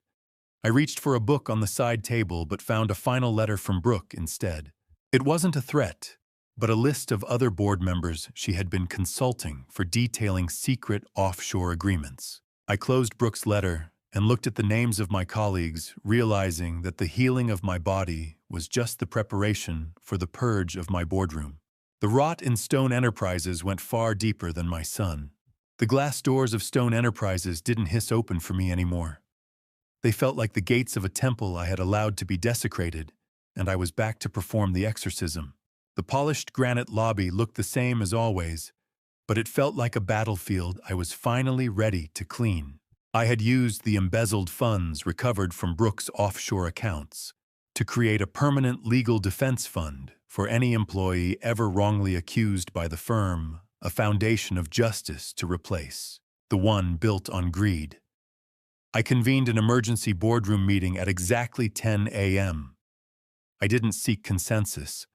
I reached for a book on the side table but found a final letter from Brooke instead. It wasn't a threat, but a list of other board members she had been consulting for detailing secret offshore agreements. I closed Brooke's letter and looked at the names of my colleagues, realizing that the healing of my body was just the preparation for the purge of my boardroom. The rot in Stone Enterprises went far deeper than my son. The glass doors of Stone Enterprises didn't hiss open for me anymore. They felt like the gates of a temple I had allowed to be desecrated, and I was back to perform the exorcism. The polished granite lobby looked the same as always, but it felt like a battlefield I was finally ready to clean. I had used the embezzled funds recovered from Brooke's offshore accounts to create a permanent legal defense fund for any employee ever wrongly accused by the firm, a foundation of justice to replace the one built on greed. I convened an emergency boardroom meeting at exactly 10 a.m. I didn't seek consensus.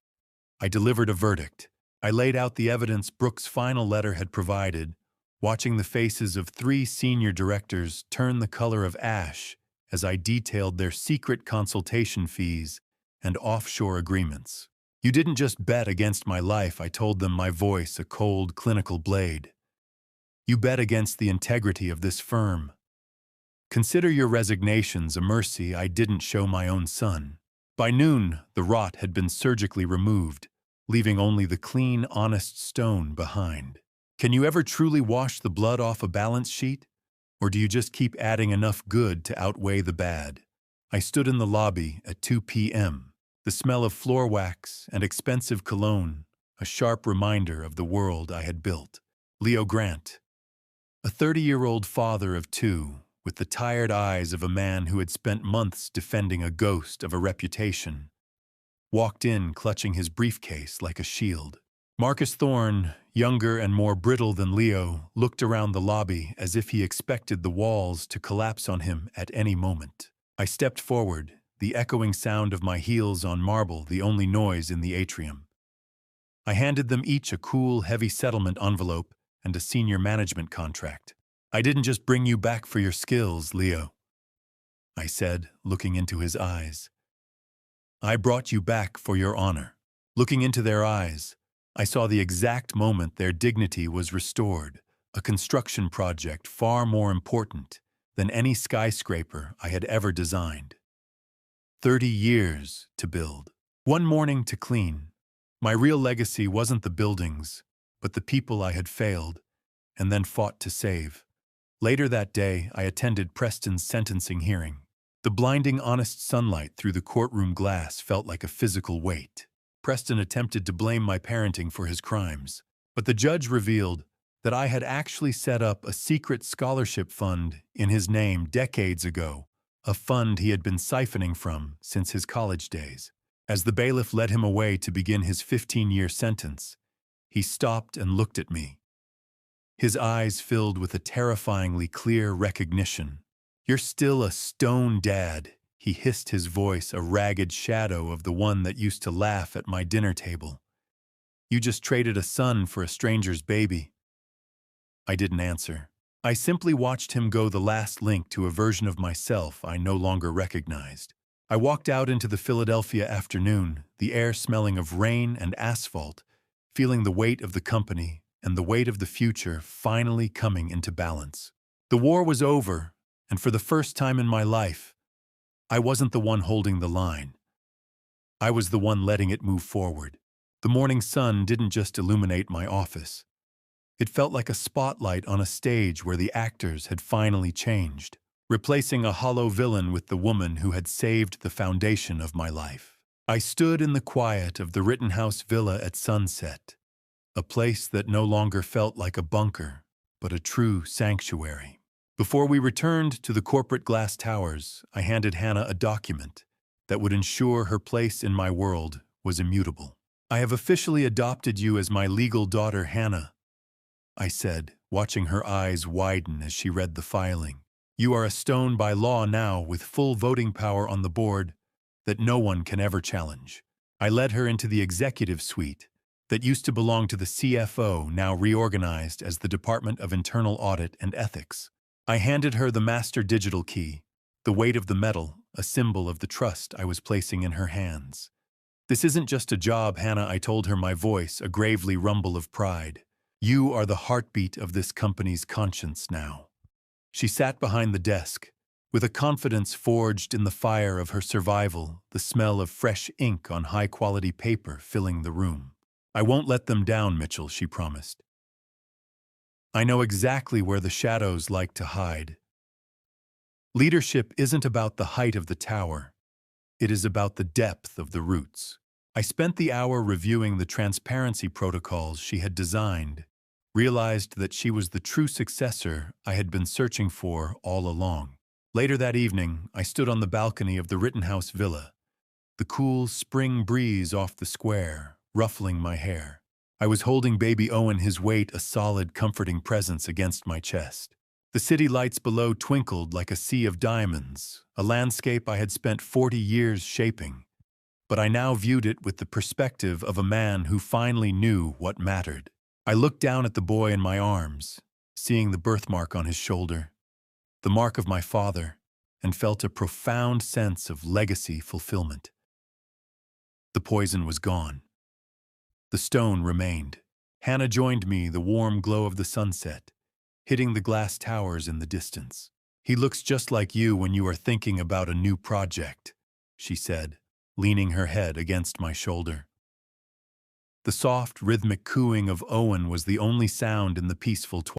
I delivered a verdict. I laid out the evidence Brooke's final letter had provided, watching the faces of 3 senior directors turn the color of ash as I detailed their secret consultation fees and offshore agreements. "You didn't just bet against my life," I told them, my voice a cold, clinical blade. "You bet against the integrity of this firm. Consider your resignations a mercy I didn't show my own son." By noon, the rot had been surgically removed, leaving only the clean, honest stone behind. Can you ever truly wash the blood off a balance sheet? Or do you just keep adding enough good to outweigh the bad? I stood in the lobby at 2 p.m., the smell of floor wax and expensive cologne, a sharp reminder of the world I had built. Leo Grant, a 30-year-old father of 2, with the tired eyes of a man who had spent months defending a ghost of a reputation, walked in clutching his briefcase like a shield. Marcus Thorne, younger and more brittle than Leo, looked around the lobby as if he expected the walls to collapse on him at any moment. I stepped forward, the echoing sound of my heels on marble the only noise in the atrium. I handed them each a cool, heavy settlement envelope and a senior management contract. "I didn't just bring you back for your skills, Leo," I said, looking into his eyes. "I brought you back for your honor." Looking into their eyes, I saw the exact moment their dignity was restored, a construction project far more important than any skyscraper I had ever designed. 30 years to build. 1 morning to clean. My real legacy wasn't the buildings, but the people I had failed and then fought to save. Later that day, I attended Preston's sentencing hearing. The blinding, honest sunlight through the courtroom glass felt like a physical weight. Preston attempted to blame my parenting for his crimes, but the judge revealed that I had actually set up a secret scholarship fund in his name decades ago, a fund he had been siphoning from since his college days. As the bailiff led him away to begin his 15-year sentence, he stopped and looked at me. his eyes filled with a terrifyingly clear recognition. "You're still a stone dad," he hissed, his voice a ragged shadow of the one that used to laugh at my dinner table. "You just traded a son for a stranger's baby." I didn't answer. I simply watched him go the last link to a version of myself I no longer recognized. I walked out into the Philadelphia afternoon, the air smelling of rain and asphalt, feeling the weight of the company and the weight of the future finally coming into balance. The war was over, and for the first time in my life, I wasn't the one holding the line. I was the one letting it move forward. The morning sun didn't just illuminate my office. It felt like a spotlight on a stage where the actors had finally changed, replacing a hollow villain with the woman who had saved the foundation of my life. I stood in the quiet of the Rittenhouse Villa at sunset, a place that no longer felt like a bunker, but a true sanctuary. Before we returned to the corporate glass towers, I handed Hannah a document that would ensure her place in my world was immutable. "I have officially adopted you as my legal daughter, Hannah," I said, watching her eyes widen as she read the filing. "You are a stone by law now, with full voting power on the board that no one can ever challenge." I led her into the executive suite that used to belong to the CFO, now reorganized as the Department of Internal Audit and Ethics. I handed her the master digital key, the weight of the metal, a symbol of the trust I was placing in her hands. "This isn't just a job, Hannah," I told her, my voice a gravely rumble of pride. "You are the heartbeat of this company's conscience now." She sat behind the desk, with a confidence forged in the fire of her survival, the smell of fresh ink on high-quality paper filling the room. "I won't let them down, Mitchell," she promised. "I know exactly where the shadows like to hide." Leadership isn't about the height of the tower. It is about the depth of the roots. I spent the hour reviewing the transparency protocols she had designed, realized that she was the true successor I had been searching for all along. Later that evening, I stood on the balcony of the Rittenhouse Villa, the cool spring breeze off the square, ruffling my hair. I was holding baby Owen, his weight a solid, comforting presence against my chest. The city lights below twinkled like a sea of diamonds, a landscape I had spent 40 years shaping. But I now viewed it with the perspective of a man who finally knew what mattered. I looked down at the boy in my arms, seeing the birthmark on his shoulder, the mark of my father, and felt a profound sense of legacy fulfillment. The poison was gone. The stone remained. Hannah joined me, the warm glow of the sunset, hitting the glass towers in the distance. "He looks just like you when you are thinking about a new project," she said, leaning her head against my shoulder. The soft, rhythmic cooing of Owen was the only sound in the peaceful twilight.